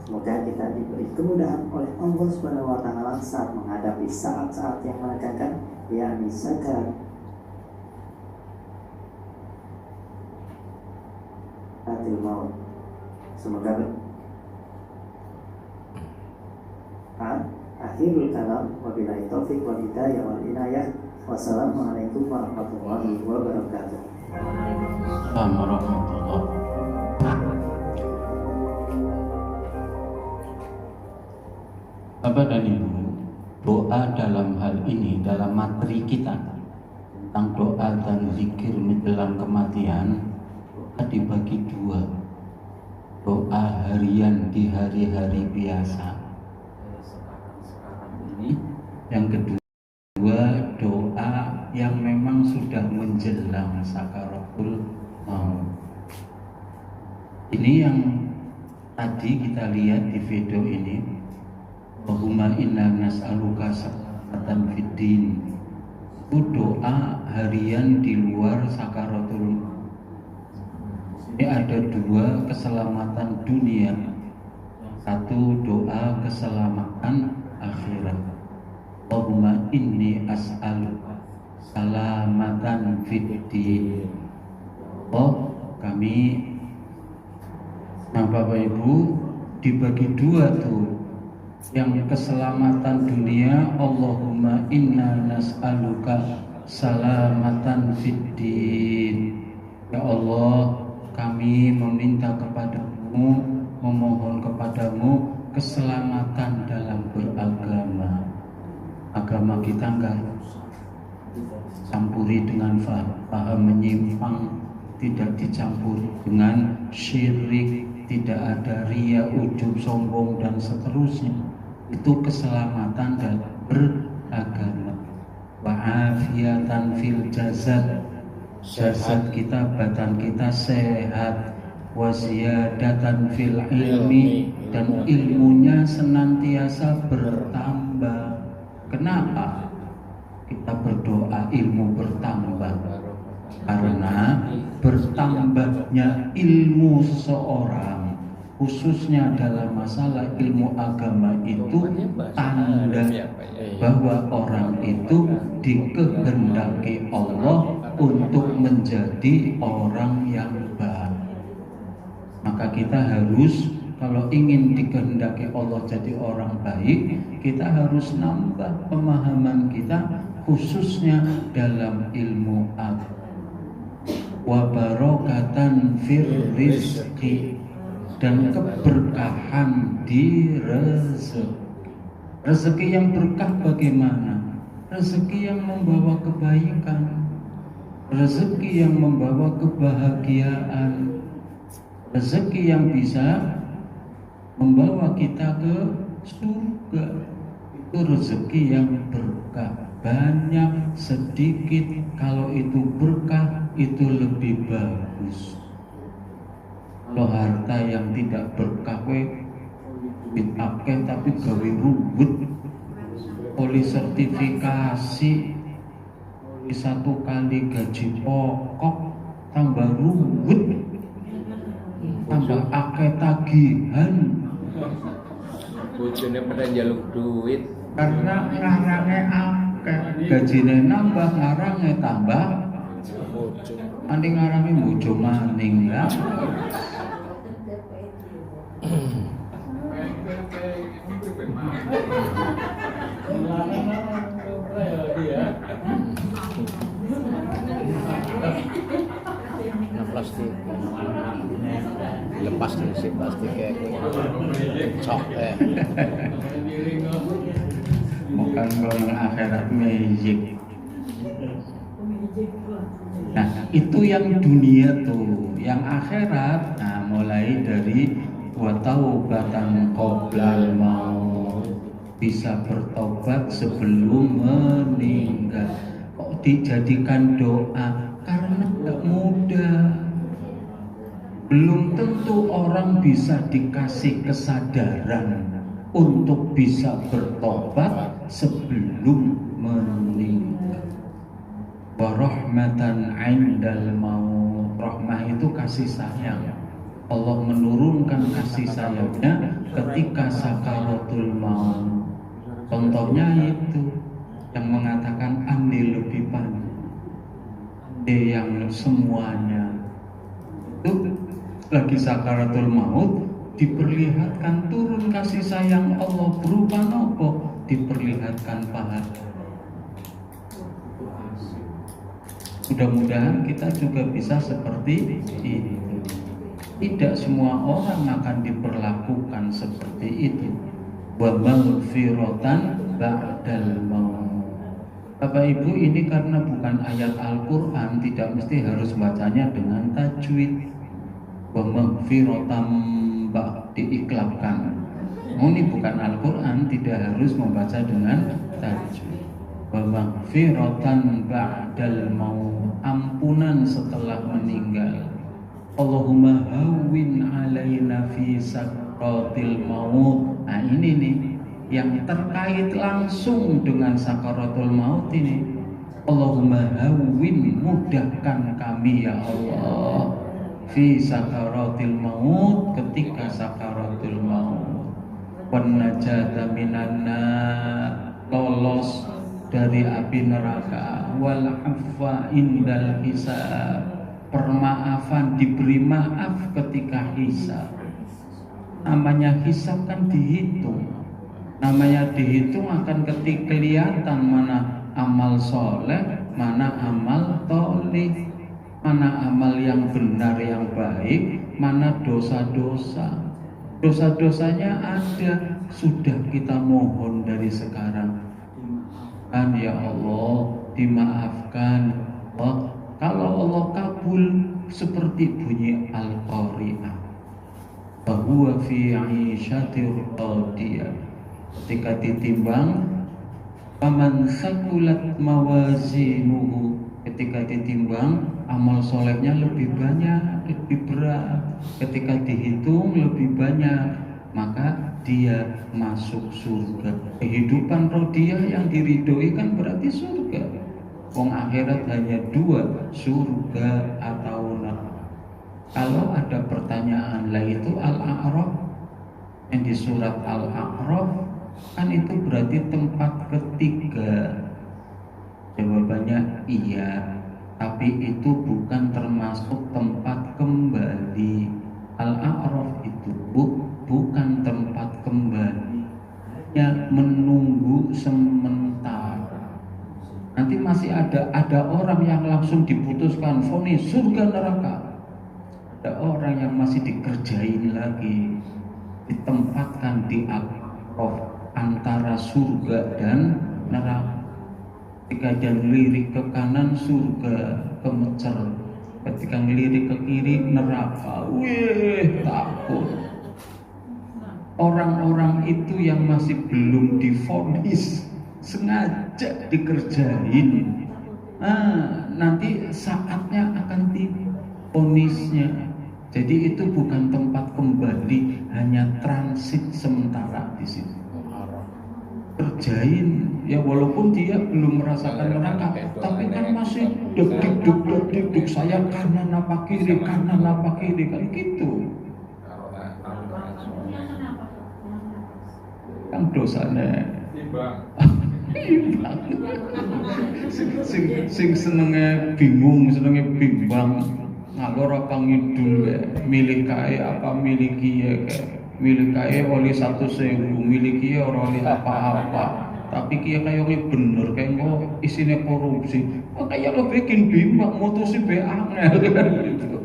Semoga kita diberi kemudahan oleh Allah Subhanahu wa taala saat menghadapi saat-saat yang menegangkan, yakni sakaratul maut. Semoga akhirul kalam, wabillahi taufiq wal hidayah wal inayah. Wassalamualaikum warahmatullahi wabarakatuh. Assalamualaikum warahmatullahi wabarakatuh. Bapak dan Ibu, doa dalam hal ini, dalam materi kita tentang doa dan zikir menjelang kematian, dibagi dua. Doa harian di hari-hari biasa ini, yang kedua doa yang memang sudah menjelang sakaratul maut. Ini yang tadi kita lihat di video ini, Allahumma inna nas'aluka salamatan fid din. Itu doa harian di luar sakaratul maut. Ini ada dua keselamatan dunia, satu doa keselamatan akhirat. Allahumma inni as'aluka salamatan fid din. Oh, kami, nah Bapak Ibu, dibagi dua tuh yang keselamatan dunia. Allahumma inna nas'aluka salamatan fid din. Ya Allah, kami meminta kepadamu, memohon kepadamu keselamatan dalam beragama. Agama kita enggak campuri dengan paham menyimpang, tidak dicampur dengan syirik, tidak ada ria, ujub, sombong dan seterusnya. Itu keselamatan dalam beragama. Wa'afiatan fil jasad, jasad kita, badan kita sehat. Waziyadatan fil ilmi, dan ilmunya senantiasa bertambah. Kenapa kita berdoa ilmu bertambah? Karena bertambahnya ilmu seseorang, khususnya dalam masalah ilmu agama, itu tanda bahwa orang itu dikehendaki Allah untuk menjadi orang yang baik. Maka kita harus, kalau ingin dikehendaki Allah jadi orang baik, kita harus nambah pemahaman kita, khususnya dalam ilmu agama. Wa barakatan fir rizqi, dan keberkahan di rezeki. Rezeki yang berkah bagaimana? Rezeki yang membawa kebaikan, rezeki yang membawa kebahagiaan, rezeki yang bisa membawa kita ke surga. Itu rezeki yang berkah. Banyak sedikit, kalau itu berkah itu lebih bagus. Kalau harta yang tidak berkah ditake tapi gawe ribut, poli sertifikasi, satu kali gaji pokok, tambah ribut, tambah akeh tagihan. Bojone pada njaluk duit Karena ngarange akeh, gajine nambah, ngarange tambah. Andi ngarange bojo maning ya. Nah, plastik lepas nih si plastiknya cok Bukan kalau akhirat magic. Nah, itu yang dunia tuh. Yang akhirat, nah mulai dari wa taubatan qoblal maut, bisa bertobat sebelum meninggal. Kok dijadikan doa? Karena tidak mudah. Belum tentu orang bisa dikasih kesadaran untuk bisa bertobat sebelum meninggal. Warahmatan 'indal maut. Rahmah itu kasih sayang. Allah menurunkan kasih sayangnya ketika sakaratul maut. Contohnya itu yang mengatakan andi lebih pandai, yang semuanya itu lagi sakaratul maut, diperlihatkan turun kasih sayang Allah berupa nopo, diperlihatkan pahala. Mudah-mudahan kita juga bisa seperti ini. Tidak semua orang akan diperlakukan seperti itu. Wa maghfiratan ba'dal maut. Bapak Ibu, ini karena bukan ayat Al-Quran, tidak mesti harus bacanya dengan tajwid. Wa maghfiratan diiklapkan. Ini bukan Al-Quran, tidak harus membaca dengan tajwid. Wa maghfiratan ba'dal maut, ampunan setelah meninggal. Allahumma hawwin alaina fi sakratil maut. Nah ini nih yang terkait langsung dengan sakaratul maut ini. Allahumma hawwin, mudahkan kami ya Allah, fi sakaratil maut, ketika sakaratul maut. Wan najata minan nar, lolos dari api neraka. Wal afwa indal hisab, permaafan, diberi maaf ketika hisab. Namanya hisab kan dihitung. Namanya dihitung akan ketika kelihatan mana amal soleh, mana amal toleh, mana amal yang benar yang baik, mana dosa-dosa. Dosa-dosanya ada, sudah kita mohon dari sekarang. Kan ya Allah, dimaafkan. Allah, kalau Allah kabul seperti bunyi Al-Qari'ah, bahwa fi 'isyatir radiyah. Ketika ditimbang, faman sakulat mawazinuhu, ketika ditimbang amal solehnya lebih banyak, lebih berat. Ketika dihitung lebih banyak, maka dia masuk surga. Kehidupan rodiah yang diridhoi kan berarti surga. Wong akhirat hanya dua, surga atau neraka. Kalau ada pertanyaan lah itu Al-A'raf, yang di surat Al-A'raf kan itu berarti tempat ketiga. Jawabannya iya, tapi itu bukan termasuk tempat kembali. Al-A'raf itu bukan tempat kembali, hanya menunggu sementara. Nanti masih ada orang yang langsung diputuskan vonis surga neraka. Ada orang yang masih dikerjain lagi, ditempatkan di A'raf antara surga dan neraka. Ketika dia ngelirik ke kanan surga kemecer, ketika ngelirik ke kiri neraka. Wih, takut. Orang-orang itu yang masih belum divonis sengaja dikerjain. Nanti saatnya akan tiba vonisnya. Jadi itu bukan tempat kembali, hanya transit sementara di situ. Kerjain ya, walaupun dia belum merasakan neraka, tapi kan masih deg-deg saya kanan apa kiri kan gitu. Kan dosanya sing senenge bingung, senenge bimbang, ngalor apa ngidul, milih kae apa milih kiye kae. Milik kaya oleh 1.000, milik kia orang oleh apa-apa. Tapi kia kayak oleh bener, kayak kok isinya korupsi. Oh kayak lo bikin bimbang, mutusin be angel gitu.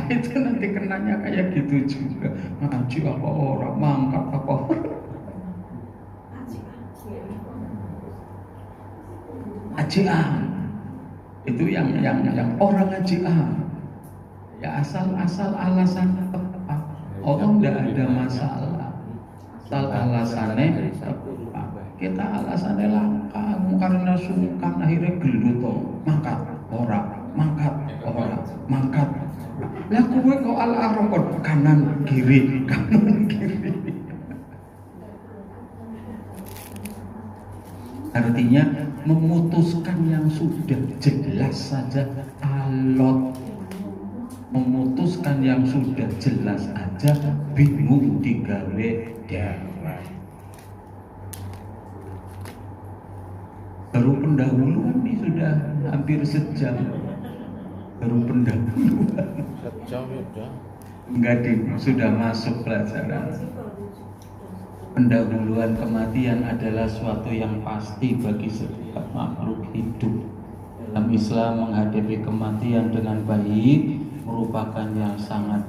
Itu nanti kenanya kayak gitu juga. Ngaji apa orang, mangkat apa orang. Ajian itu yang orang ajian. Ya asal alasan tepat. Allah tidak ada masalah. Asal alasannya tepat. Kita alasannya langka karena suka akhirnya gelut mangkat orang. Lah kowe kok Al-A'raf kanan kiri. Artinya memutuskan yang sudah jelas saja alot. Memutuskan yang sudah jelas aja bingung digawe dakwah. Baru pendahuluan nih sudah hampir sejam. Baru pendahuluan. Sejam sudah. Enggak sudah masuk pelajaran. Pendahuluan kematian adalah suatu yang pasti bagi setiap makhluk hidup. Dalam Islam menghadapi kematian dengan baik merupakan yang sangat.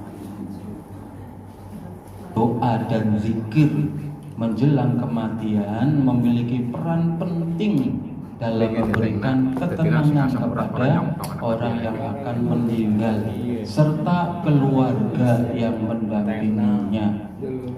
Doa dan zikir menjelang kematian memiliki peran penting dalam memberikan ketenangan kepada orang yang akan meninggal serta keluarga yang mendampinginya.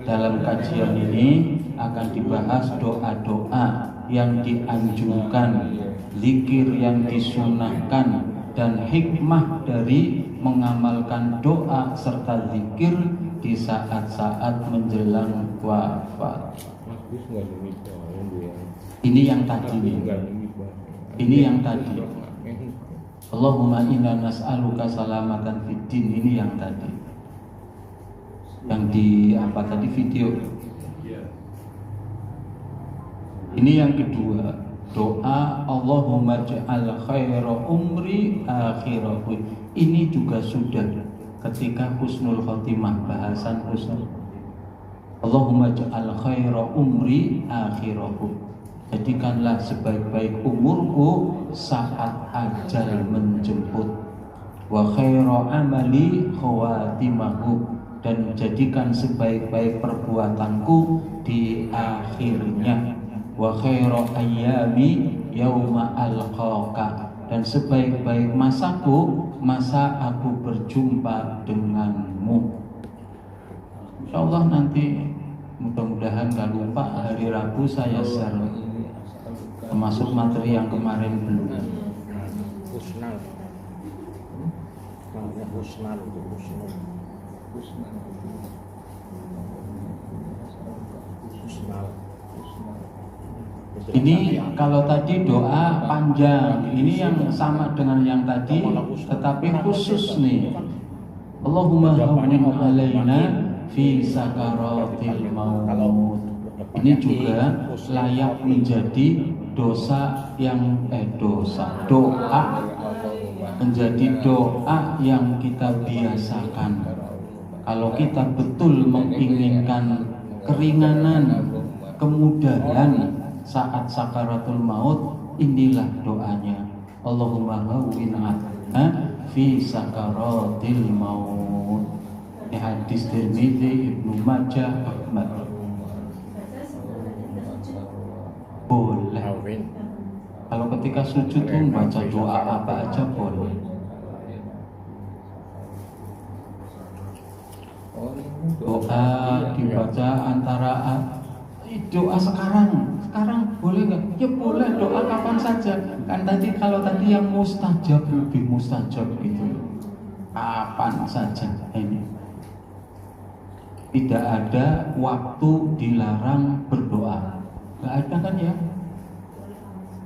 Dalam kajian ini akan dibahas doa-doa yang dianjurkan, zikir yang disunahkan, dan hikmah dari mengamalkan doa serta zikir di saat-saat menjelang wafat. Ini yang tadi nih. Ini yang tadi. Allahumma inna nas'aluka salamatan fid din, ini yang tadi. Yang di apa tadi video. Ini yang kedua, doa Allahumma ja'al khaira umri akhirahu. Ini juga sudah ketika husnul khotimah, bahasan husnul. Allahumma ja'al khaira umri akhirahu. Jadikanlah sebaik-baik umurku saat ajal menjemput. Wa khaira amali khawatimahu, dan jadikan sebaik-baik perbuatanku di akhirnya. Wa khaira ayyami yauma alqaka, dan sebaik-baik masaku masa aku berjumpa denganmu. Insyaallah nanti mudah-mudahan gak lupa hari Rabu saya share termasuk materi yang kemarin belum. Husnal. Namanya Husnal itu Husnul. Husnal. Ini kalau tadi doa panjang, ini yang sama dengan yang tadi, tetapi khusus nih. Allahumma hawwin alaina fi sakaratil maut. Ini juga layak menjadi doa menjadi doa yang kita biasakan. Kalau kita betul menginginkan keringanan, kemudahan saat sakaratul maut, inilah doanya. Allahumma hawwin alaina fi sakaratil maut. Ini hadis Tirmidzi, Ibnu Majah, Ahmad. Boleh. Kalau ketika sujud pun baca doa apa aja boleh. Doa dibaca antara doa sekarang boleh nggak? Ya boleh, doa kapan saja. Kan tadi kalau tadi yang mustajab lebih mustajab gitu. Kapan saja ini. Tidak ada waktu dilarang berdoa. Nggak ada kan ya?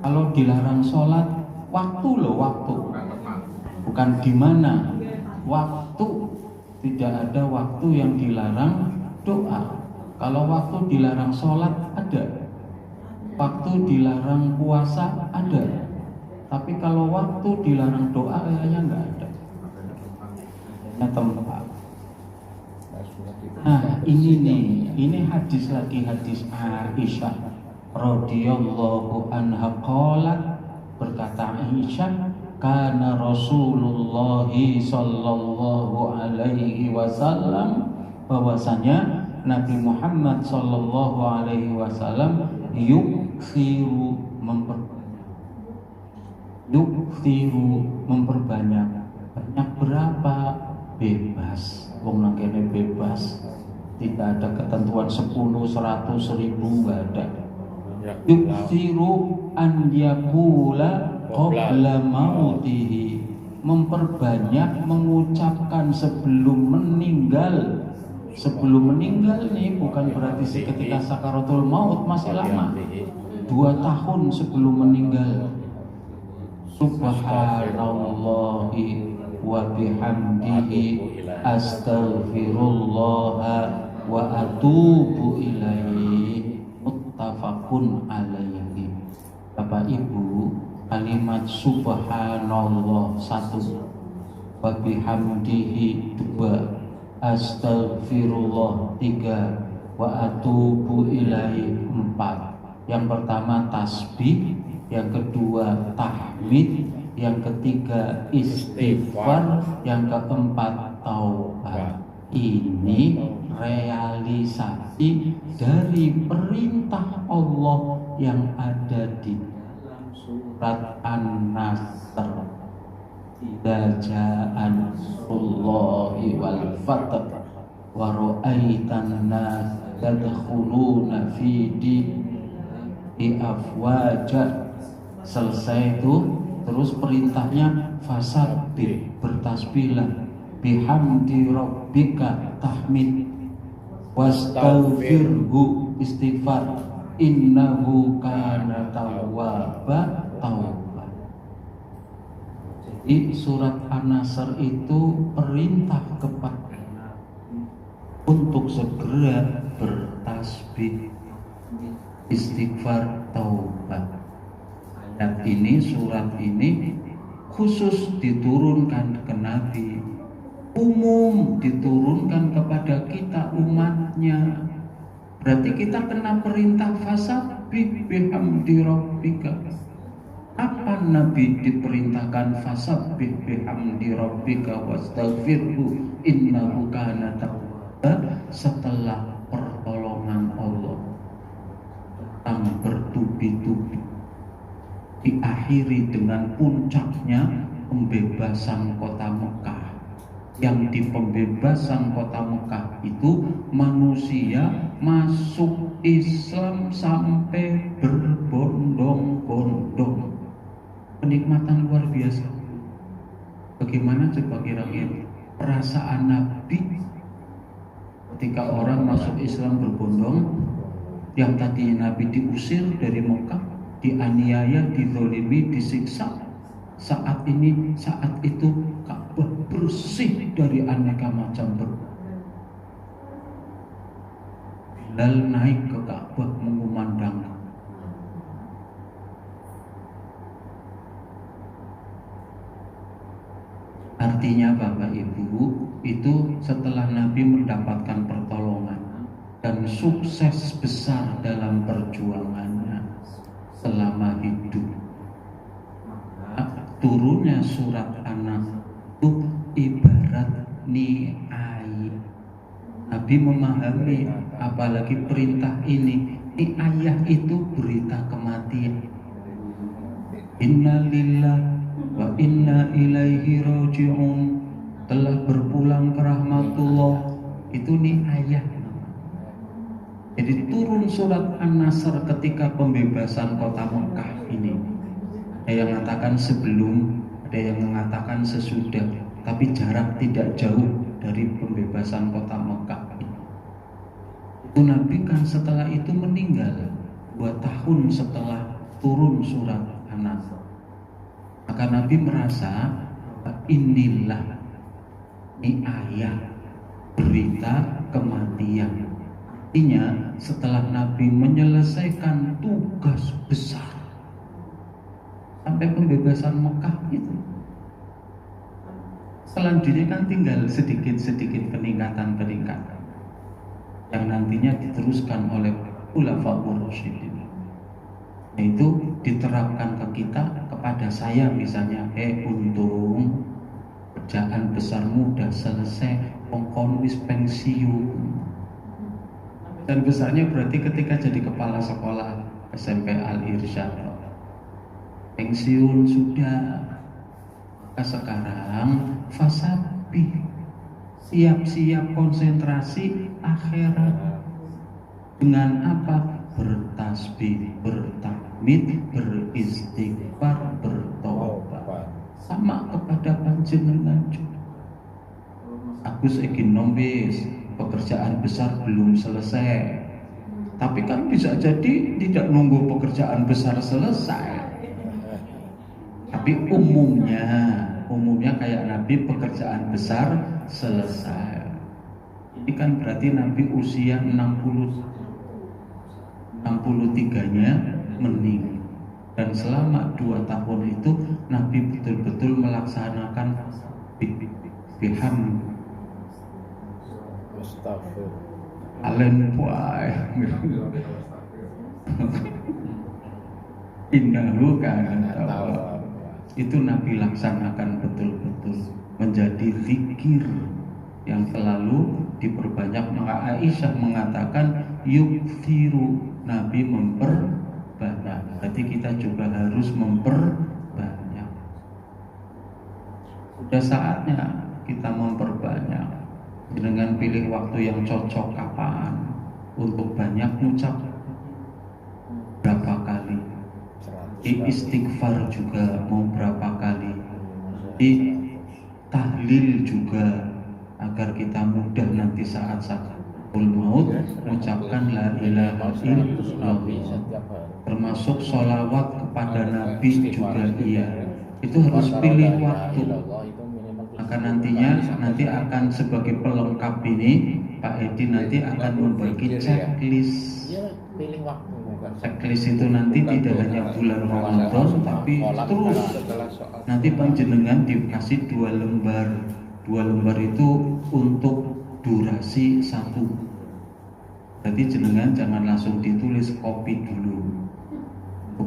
Kalau dilarang sholat, waktu loh, waktu. Bukan di mana, waktu. Tidak ada waktu yang dilarang doa. Kalau waktu dilarang sholat, ada. Waktu dilarang puasa, ada. Tapi kalau waktu dilarang doa, kayaknya nggak ada. Nah, tempat. Nah, ini hadis lagi, hadis Aisyah radhiyallahu anha qalat, berkata Aisyah, kana Rasulullah sallallahu alaihi wasallam, bahwasanya Nabi Muhammad sallallahu alaihi wasallam yuksiru memperbanyak. Banyak berapa? Bebas. Wong nang kene bebas. Tidak ada ketentuan 10, 100, 1000, enggak ada. Yuksiru an yakula qabla mautihi, memperbanyak mengucapkan sebelum meninggal. Sebelum meninggal nih bukan berarti ketika sakaratul maut, masih lama. 2 tahun sebelum meninggal. Subhanallahi wa bihamdihi astaghfirullah wa atubu ilaihi, muttafaqun alaihi. Bapak Ibu, kalimat subhanallah 1, wa bihamdihi 2, astaghfirullah 3, wa atubu ilaihi 4. Yang pertama tasbih, yang kedua tahmid, yang ketiga istighfar, yang keempat taubat. Ini realisasi dari perintah Allah yang ada di surat An-Nasr. Idza jaa nasrullahi wal fath wa ra'aitan nas yadkhuluna fi dini afwaja. Selesai itu, terus perintahnya fasabbih, bertasbihlah, bihamdi rabbika tahmid, wastaghfirhu istighfar, innahu kana tawwaba taubat. Di surat An-Nasr itu perintah kepada untuk segera bertasbih, istighfar, taubat. Dan ini, surat ini khusus diturunkan ke Nabi, umum diturunkan kepada kita umatnya. Berarti kita kena perintah fasabbih bihamdi rabbika. Apa Nabi diperintahkan fasabbih bihamdi rabbika wastaghfirhu innahu kana tawwaba setelah pertolongan Allah yang bertubi-tubi diakhiri dengan puncaknya pembebasan kota Mekah. Yang di pembebasan kota Mekah itu manusia masuk Islam sampai berbondong-bondong. Kenikmatan luar biasa. Bagaimana coba kira-kira perasaan Nabi ketika orang masuk Islam berbondong, yang tadinya Nabi diusir dari Mekah, dianiaya, dizolimi, disiksa. Saat itu Ka'bah bersih dari aneka macam Bilal naik ke Ka'bah mengumandangkan. Artinya Bapak Ibu, itu setelah Nabi mendapatkan pertolongan dan sukses besar dalam perjuangannya selama hidup, turunnya surat An-Nas itu ibarat ni'ai. Nabi memahami, apalagi perintah ini, ni'ayah itu berita kematian. Inna lillahi wa inna ilaihi raji'un, telah berpulang ke rahmatullah, itu ni'ayah. Jadi turun surat An-Nasr ketika pembebasan kota Mekah ini. Ada yang mengatakan sebelum, ada yang mengatakan sesudah, tapi jarak tidak jauh dari pembebasan kota Mekah ini. Itu Nabi kan setelah itu meninggal 2 tahun setelah turun surat An-Nasr. Maka Nabi merasa inilah ayat berita kematian. Artinya setelah Nabi menyelesaikan tugas besar sampai pembebasan Mekah itu, selanjutnya kan tinggal sedikit-sedikit peningkatan yang nantinya diteruskan oleh Khulafaur Rasyidin. Itu diterapkan ke kita, kepada saya misalnya, untung kerjaan besarmu udah selesai, pokoknya wis pensiun. Dan besarnya berarti ketika jadi kepala sekolah SMP Al-Irsyad, pensiun sudah. Maka sekarang fasabbih, siap-siap konsentrasi akhirat. Dengan apa? Bertasbih, bertahmid, beristighfar, bertobat. Sama kepada panjenengan juga. Aku ingin nombis, pekerjaan besar belum selesai. Tapi kan bisa jadi tidak nunggu pekerjaan besar selesai. Tapi umumnya kayak Nabi pekerjaan besar selesai. Ini kan berarti Nabi usia 63-nya meninggal. Dan selama 2 tahun itu Nabi betul-betul melaksanakan biham Alen puai innahu kana tawwab. Itu Nabi laksanakan betul-betul menjadi zikir yang selalu diperbanyak. Maka Aisyah mengatakan yukthiru, Nabi memperbanyak. Berarti kita juga harus memperbanyak. Sudah saatnya kita memperbanyak dengan pilih waktu yang cocok kapan untuk banyak ngucap berapa kali, istighfar juga mau berapa kali, tahlil juga agar kita mudah nanti saat maut mengucapkan la ilaha illallah. Termasuk sholawat kepada Nabi juga iya. Itu harus pilih waktu. Maka nanti akan sebagai pelengkap ini Pak Edi nanti akan membagi checklist. Checklist itu nanti tidak hanya bulan Ramadan, tapi terus nanti panjenengan dikasih 2 lembar. 2 lembar itu untuk durasi 1 Jadi jenengan jangan langsung ditulis, kopi dulu.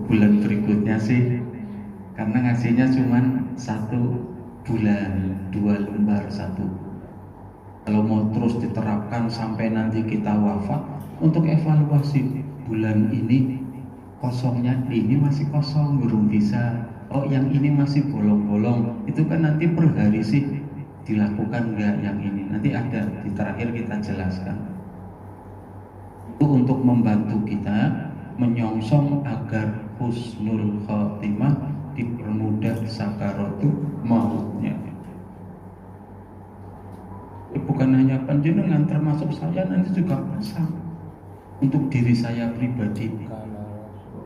Bulan berikutnya sih, karena ngasihnya cuma 1 bulan, 2 lembar 1. Kalau mau terus diterapkan sampai nanti kita wafat, untuk evaluasi bulan ini kosongnya, ini masih kosong, belum bisa. Oh yang ini masih bolong-bolong, itu kan nanti per hari sih dilakukan nggak yang ini. Nanti ada di terakhir kita jelaskan. Itu untuk membantu kita menyongsong agar husnul khotimah, dipermudah sakaratul mautnya. Bukan hanya panjenengan, termasuk saya nanti juga pasang untuk diri saya pribadi.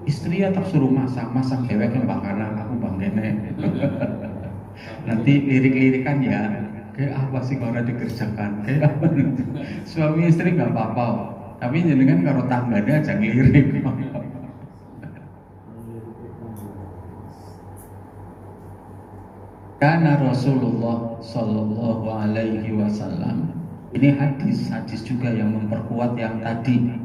Istri ya tak suruh masak dewek yang bakalan aku banggene. Nanti lirik-lirikan ya, kayak apa sih kalau dikerjakan, kayak apa gitu. Suami istri nggak apa-apa, tapi jenengan kalau tangganya aja ngelirik. Karena Rasulullah Sallallahu Alaihi Wasallam, ini hadis juga yang memperkuat yang tadi.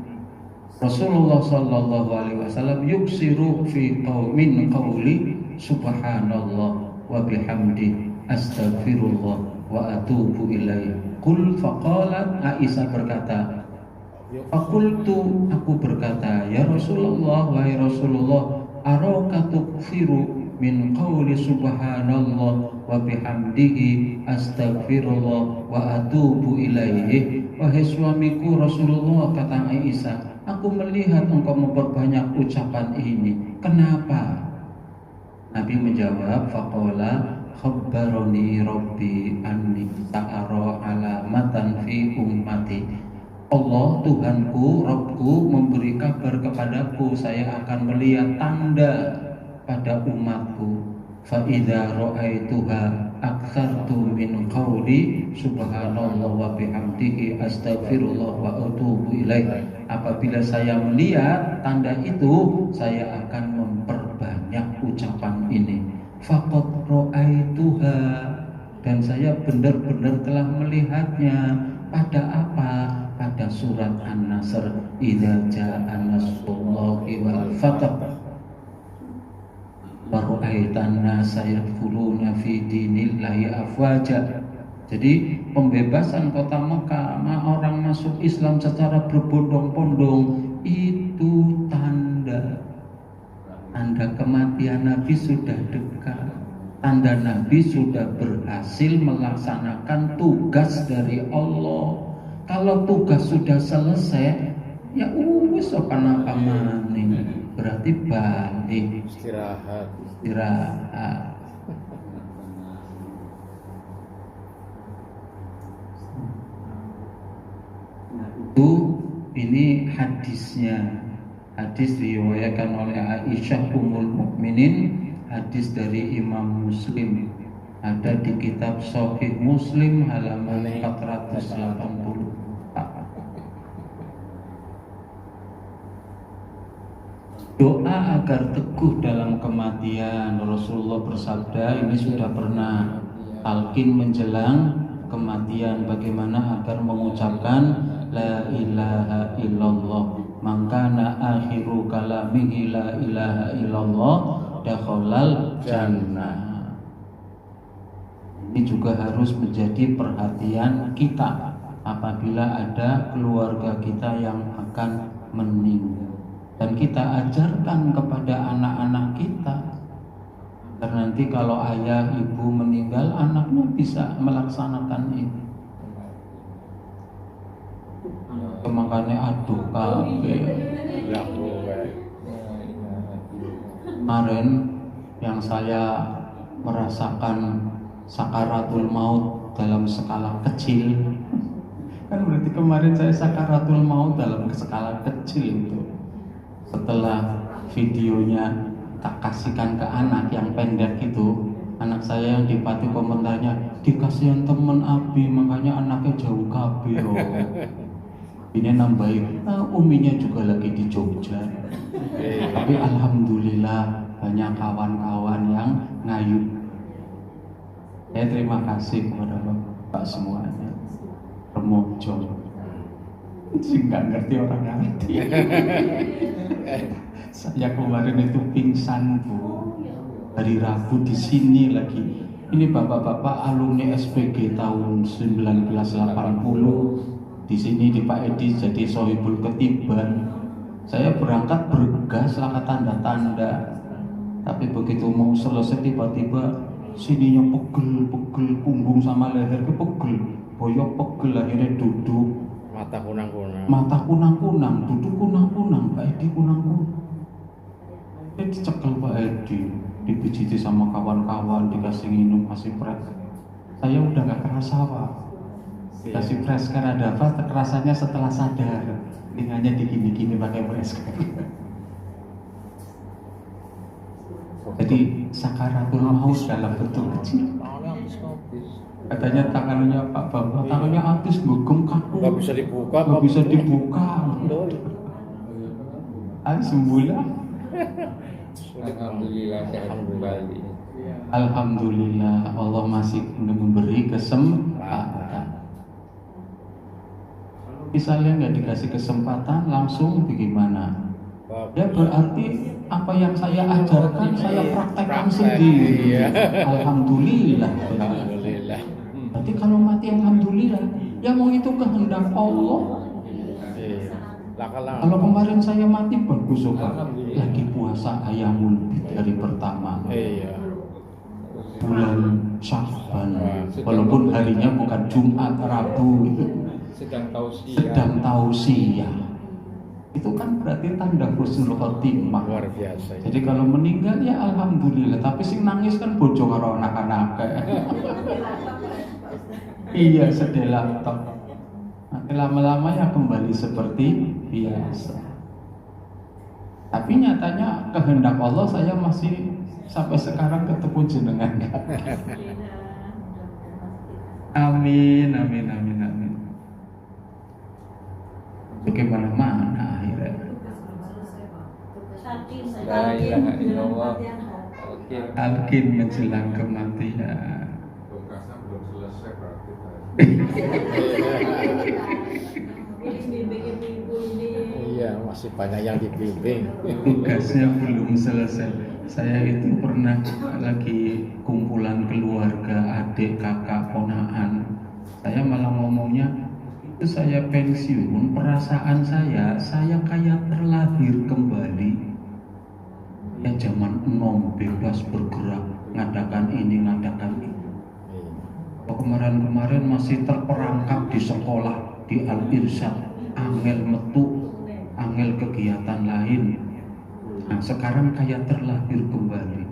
Rasulullah Sallallahu Alaihi Wasallam yuksiru fi qaumin qawli subhanallah wa bihamdi astaghfirullah wa atubu ilaih. Qul faqalat, Aisyah berkata, Fakultu, aku berkata, ya Rasulullah, wahai Rasulullah, araka tuksiru min qawli subhanallah wa bihamdihi astaghfirullah wa atubu ilaihi. Wahai suamiku Rasulullah, kata Aisyah, aku melihat engkau memperbanyak ucapan ini. Kenapa? Nabi menjawab, faqala khabbarani rabbi anni ta'ara alamatan fi ummati. Allah Tuhanku, Rabbku memberi kabar kepadaku, saya akan melihat tanda pada umatku. Fa idza ra'aituha aktsartu min qawli subhanallah wa bihamdihi astaghfirullah wa atubu ilaih. Apabila saya melihat tanda itu, saya akan memperbanyak ucapan ini. Faqad ra'aituha, dan saya benar-benar telah melihatnya. Pada apa? Pada surat An-Nasr, idza jaa nasrullahi wal fath wa ra'aitan nasa yadkhuluna fi dinillahi afwaja. Jadi pembebasan kota Mekah, orang masuk Islam secara berbondong-bondong, itu tanda kematian Nabi sudah dekat. Tanda Nabi sudah berhasil melaksanakan tugas dari Allah. Kalau tugas sudah selesai, ya wis apa maning, berarti balik Istirahat. Itu ini hadisnya. Hadis diriwayatkan oleh Aisyah Ummul Mukminin, hadis dari Imam Muslim. Ada di kitab Sahih Muslim halaman 480. Doa agar teguh dalam kematian. Rasulullah bersabda, ini sudah pernah talqin menjelang kematian, bagaimana agar mengucapkan la ilaha illallah, mangkana akhiru kalamihi la ilaha illallah dakhalal jannah. Ini juga harus menjadi perhatian kita apabila ada keluarga kita yang akan meninggal, dan kita ajarkan kepada anak-anak kita, dan nanti kalau ayah ibu meninggal, anaknya bisa melaksanakan ini. Makanya aduh kabeh. Kemarin yang saya merasakan sakaratul maut dalam skala kecil, kan berarti kemarin saya sakaratul maut dalam skala kecil itu. Setelah videonya tak kasihkan ke anak yang pendek itu, anak saya yang di Pati komentarnya, dikasihan temen Abi makanya anaknya jauh kabeh. Ini nambahin, uminya juga lagi di Jogja. Tapi alhamdulillah banyak kawan-kawan yang ngayuh. Saya terima kasih kepada Bapak semuanya. Remojo. Sing nggak ngerti orang ngerti. Saya kemarin itu pingsan Bu, hari Rabu di sini lagi. Ini bapak-bapak alumni SPG tahun 1980 di sini di Pak Edi jadi sohibul ketiban. Saya berangkat bergas laka tanda-tanda, tapi begitu mau selesai tiba-tiba sininya pegel, punggung sama leher pegel, boyok pegel, akhirnya duduk. Mata kunang-kunang. Mata kunang-kunang, duduk kunang-kunang, Pak Edi kunang-kunang. Dia dicekel Pak Edi, dipijiti sama kawan-kawan, dikasih minum, kasih pres. Saya udah gak kerasa Pak. Kasih pres karena ada apa? Kerasanya setelah sadar. Dengannya digini-gini pakai pres. Jadi sakaratul maut dalam bentuk kecil. Katanya tangannya Pak Bambang, tangannya habis gugem kaku. Nggak bisa dibuka. Nggak bisa dibuka. Alhamdulillah. Alhamdulillah sehat kembali. Alhamdulillah Allah masih memberi kesempatan. Misalnya nggak dikasih kesempatan langsung bagaimana? Ya berarti apa yang saya ajarkan saya praktekkan sendiri. Alhamdulillah. Alhamdulillah. Berarti kalau mati alhamdulillah. Ya mau itu kehendak Allah. Kalau kemarin saya mati bagus Pak. Lagi puasa ayamul bid hari pertama. Bulan Sya'ban. Walaupun harinya bukan Jumat, Rabu. Sedang tausiah. Itu kan berarti tanda husnul khotimah. Luar biasa. Jadi kalau meninggal ya alhamdulillah, tapi sing nangis kan bojo karo anak-anak. Iya, sedih laptop. Nanti lama-lama ya kembali seperti biasa. Tapi nyatanya kehendak Allah saya masih sampai sekarang ketemu jenengan. Amin, amin, amin, amin. Bagaimana akhirnya? La ilaha illallah. Oke. Alkin menjelang kematian. Tugasnya belum selesai berarti. Iya, masih banyak yang dibimbing. Tugasnya belum selesai. Saya itu pernah lagi kumpulan keluarga, adik, kakak, ponakan. Saya malah ngomongnya, itu saya pensiun, perasaan saya kayak terlahir kembali. Ya zaman enom bebas bergerak, ngadakan ini, ngadakan itu. Kemarin-kemarin masih terperangkap di sekolah, di Al-Irsyad, angel metu, angel kegiatan lain. Nah sekarang kayak terlahir kembali.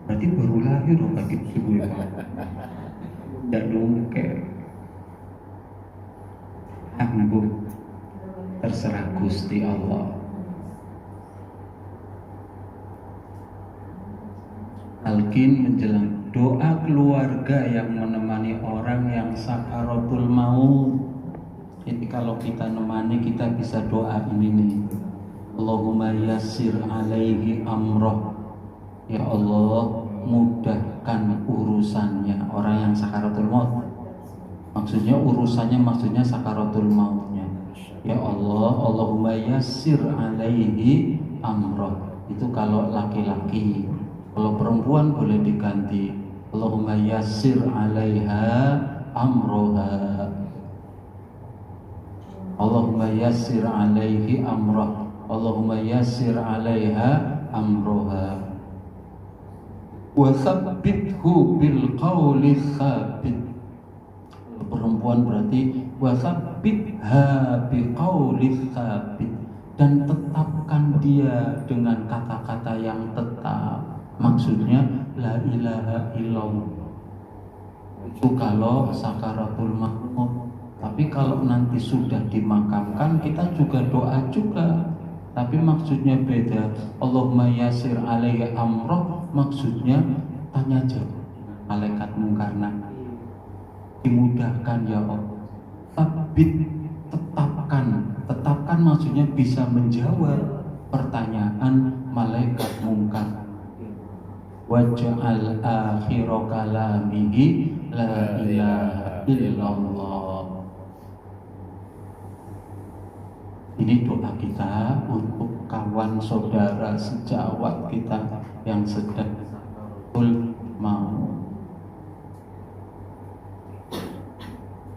Berarti baru lahir loh bagi ibu ya Pak. Dan mungkin Bu, terserah Gusti Allah. Alkin menjelang doa keluarga yang menemani orang yang sakaratul maut. Jadi kalau kita nemani kita bisa doa ini nih. Allahumma yassir alaihi amroh. Ya Allah mudahkan urusannya orang yang sakaratul maut. Maksudnya urusannya maksudnya sakaratul mautnya. Ya Allah, Allahumma yassir alaihi amroh. Itu kalau laki-laki. Kalau perempuan boleh diganti. Allahumma yassir alaiha amroha. Allahumma yassir alaihi amroh. Allahumma yassir alaiha amroha. Wa tsabbithu bil qawli tsabit. Perempuan berarti wasabbitha biqauli tsabit, dan tetapkan dia dengan kata-kata yang tetap. Maksudnya la ilaha illallah. Itu kalau sakaratul maut. Tapi kalau nanti sudah dimakamkan kita juga doa juga. Tapi maksudnya beda. Allahumma yassir alaihi amroh, maksudnya tanya jawab. Malaikat mungkar nakir, dimudahkan ya Allah. Tabit, tetapkan maksudnya bisa menjawab pertanyaan malaikat mungkar. Waj'al akhira kalamihi la ilaha illallah. Ini doa kita untuk kawan saudara sejawat kita yang sedang mau.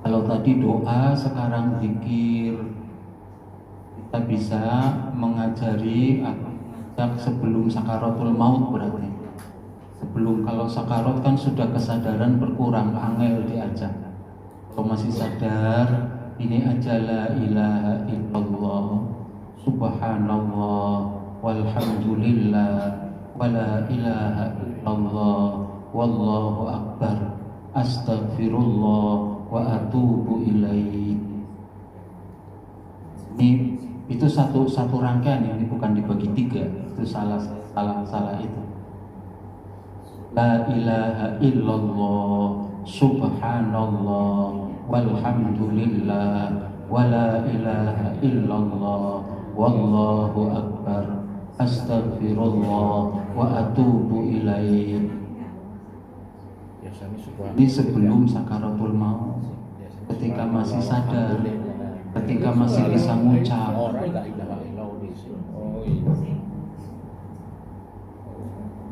Kalau tadi doa, sekarang zikir. Kita bisa mengajari sebelum sakaratul maut berarti. Sebelum, kalau sakarat kan sudah kesadaran berkurang, angel diajak. Kalau masih sadar, ini aja la ilaha illallah, subhanallah, walhamdulillah, wala ilaha illallah, wallahu akbar, astaghfirullah wa atubu ilaih. Itu satu rangkaian, ini bukan dibagi tiga. Itu salah itu. La ilaha illallah, subhanallah, walhamdulillah, wala ilaha illallah, wallahu akbar, astaghfirullah wa atubu ilaih. Ini sebelum sakaratul maut, ketika masih sadar, ketika masih bisa mengucap.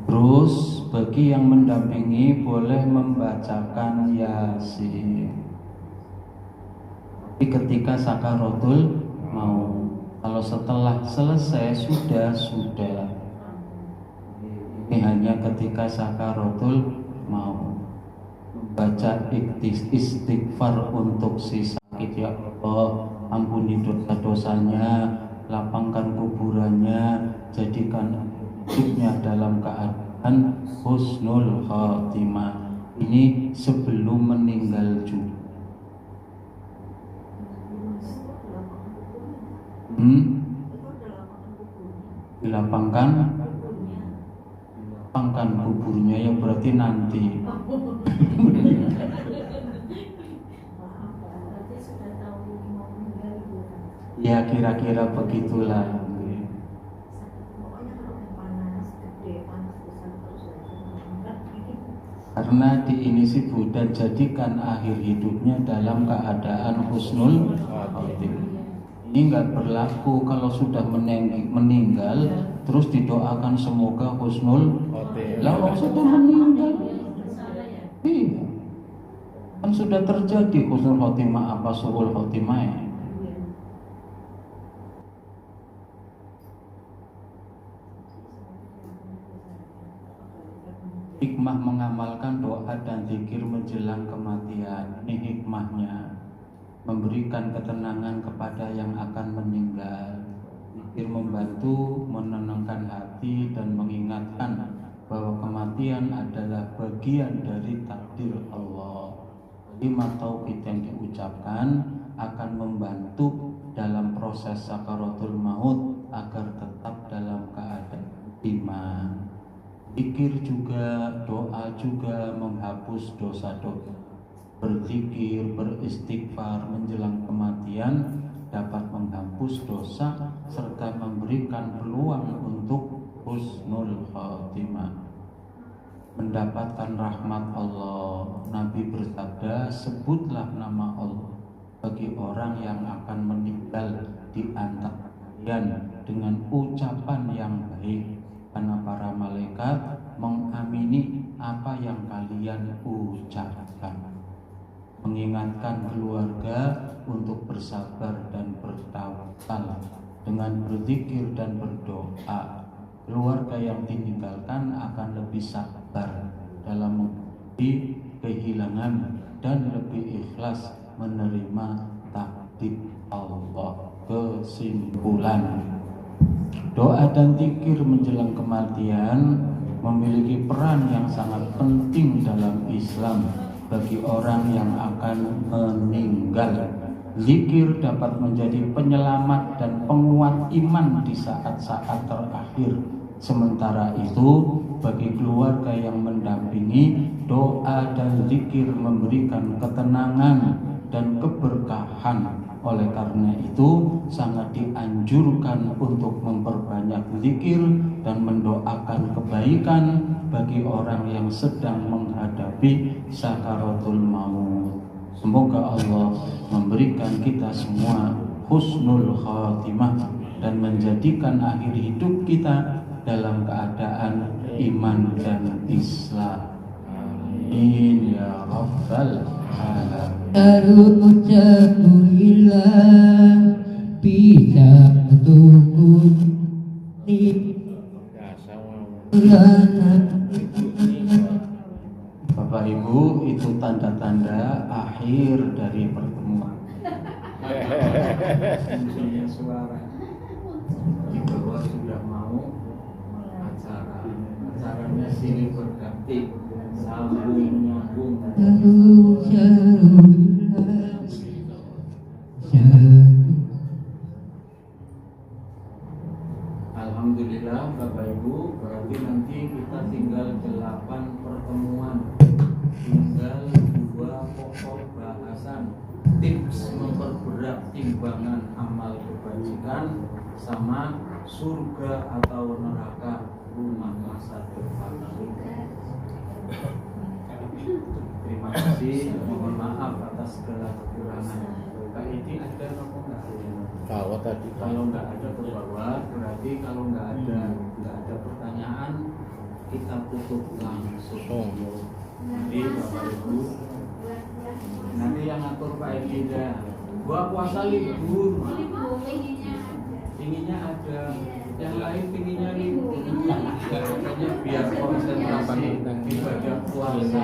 Terus bagi yang mendampingi boleh membacakan Yasin. Tapi ketika sakaratul maut, kalau setelah selesai sudah. Ini hanya ketika sakaratul maut. Baca istighfar untuk si sakit, ya Allah, ampuni dosa-dosanya, lapangkan kuburannya, jadikan hidupnya dalam keadaan husnul khatimah. Ini sebelum meninggal juga. Dilapangkan kuburnya, ya berarti nanti. Ya kira-kira begitulah. Karena di ini sih Buddha jadikan akhir hidupnya dalam keadaan husnul khatimah. Ini nggak berlaku kalau sudah meninggal terus didoakan semoga husnul khatimah. Lah sudah meninggal. Iya. Kan sudah terjadi husnul khatimah apa suul khatimah ya? Hikmah mengamalkan doa dan zikir menjelang kematian. Ini hikmahnya, memberikan ketenangan kepada yang akan meninggal. Zikir membantu menenangkan hati dan mengingatkan bahwa kematian adalah bagian dari takdir Allah. Kalimat tauhid yang diucapkan akan membantu dalam proses sakaratul maut agar tetap dalam keadaan iman. Zikir juga, doa juga menghapus dosa-dosa. Berzikir, beristighfar menjelang kematian dapat menghapus dosa serta memberikan peluang untuk husnul khatimah, mendapatkan rahmat Allah. Nabi bersabda, sebutlah nama Allah bagi orang yang akan meninggal di antara kalian dengan ucapan yang baik, karena para malaikat mengamini apa yang kalian ucapkan. Mengingatkan keluarga untuk bersabar dan bertawakal dengan berzikir dan berdoa. Keluarga yang ditinggalkan akan lebih sabar dalam menghadapi kehilangan dan lebih ikhlas menerima takdir Allah. Kesimpulan, doa dan zikir menjelang kematian memiliki peran yang sangat penting dalam Islam bagi orang yang akan meninggal. Zikir dapat menjadi penyelamat dan penguat iman di saat-saat terakhir. Sementara itu, bagi keluarga yang mendampingi, doa dan zikir memberikan ketenangan dan keberkahan. Oleh karena itu, sangat dianjurkan untuk memperbanyak zikir dan mendoakan kebaikan bagi orang yang sedang menghadapi sakaratul maut. Semoga Allah memberikan kita semua husnul khatimah dan menjadikan akhir hidup kita dalam keadaan iman dan Islam. Amin ya rabbal alamin. Alhamdulillah bisa tunggu di Ya, sama. Bapak Ibu, itu tanda-tanda akhir dari pertemuan. Munculnya suara di bawah sudah mau acaranya silih berganti, sambung nyambung. Alhamdulillah Bapak Ibu, berarti nanti kita tinggal 8 pertemuan, tinggal 2 pokok bahasan, tips memperberat timbangan amal kebajikan sama surga atau neraka rumah masa depan. Terima kasih, mohon maaf atas segala kekurangan. Kak ini ada apa enggak? Tahu tadi. Kalau nggak ada ke bawah, berarti kalau nggak ada pertanyaan, kita tutup langsung. Nanti Bapak Ibu, nanti yang ngatur Pak Edi dah. Gua puasa libur, pinginnya ada, yang lain pinginnya libur. Makanya biar konsentrasi ibadah puasa.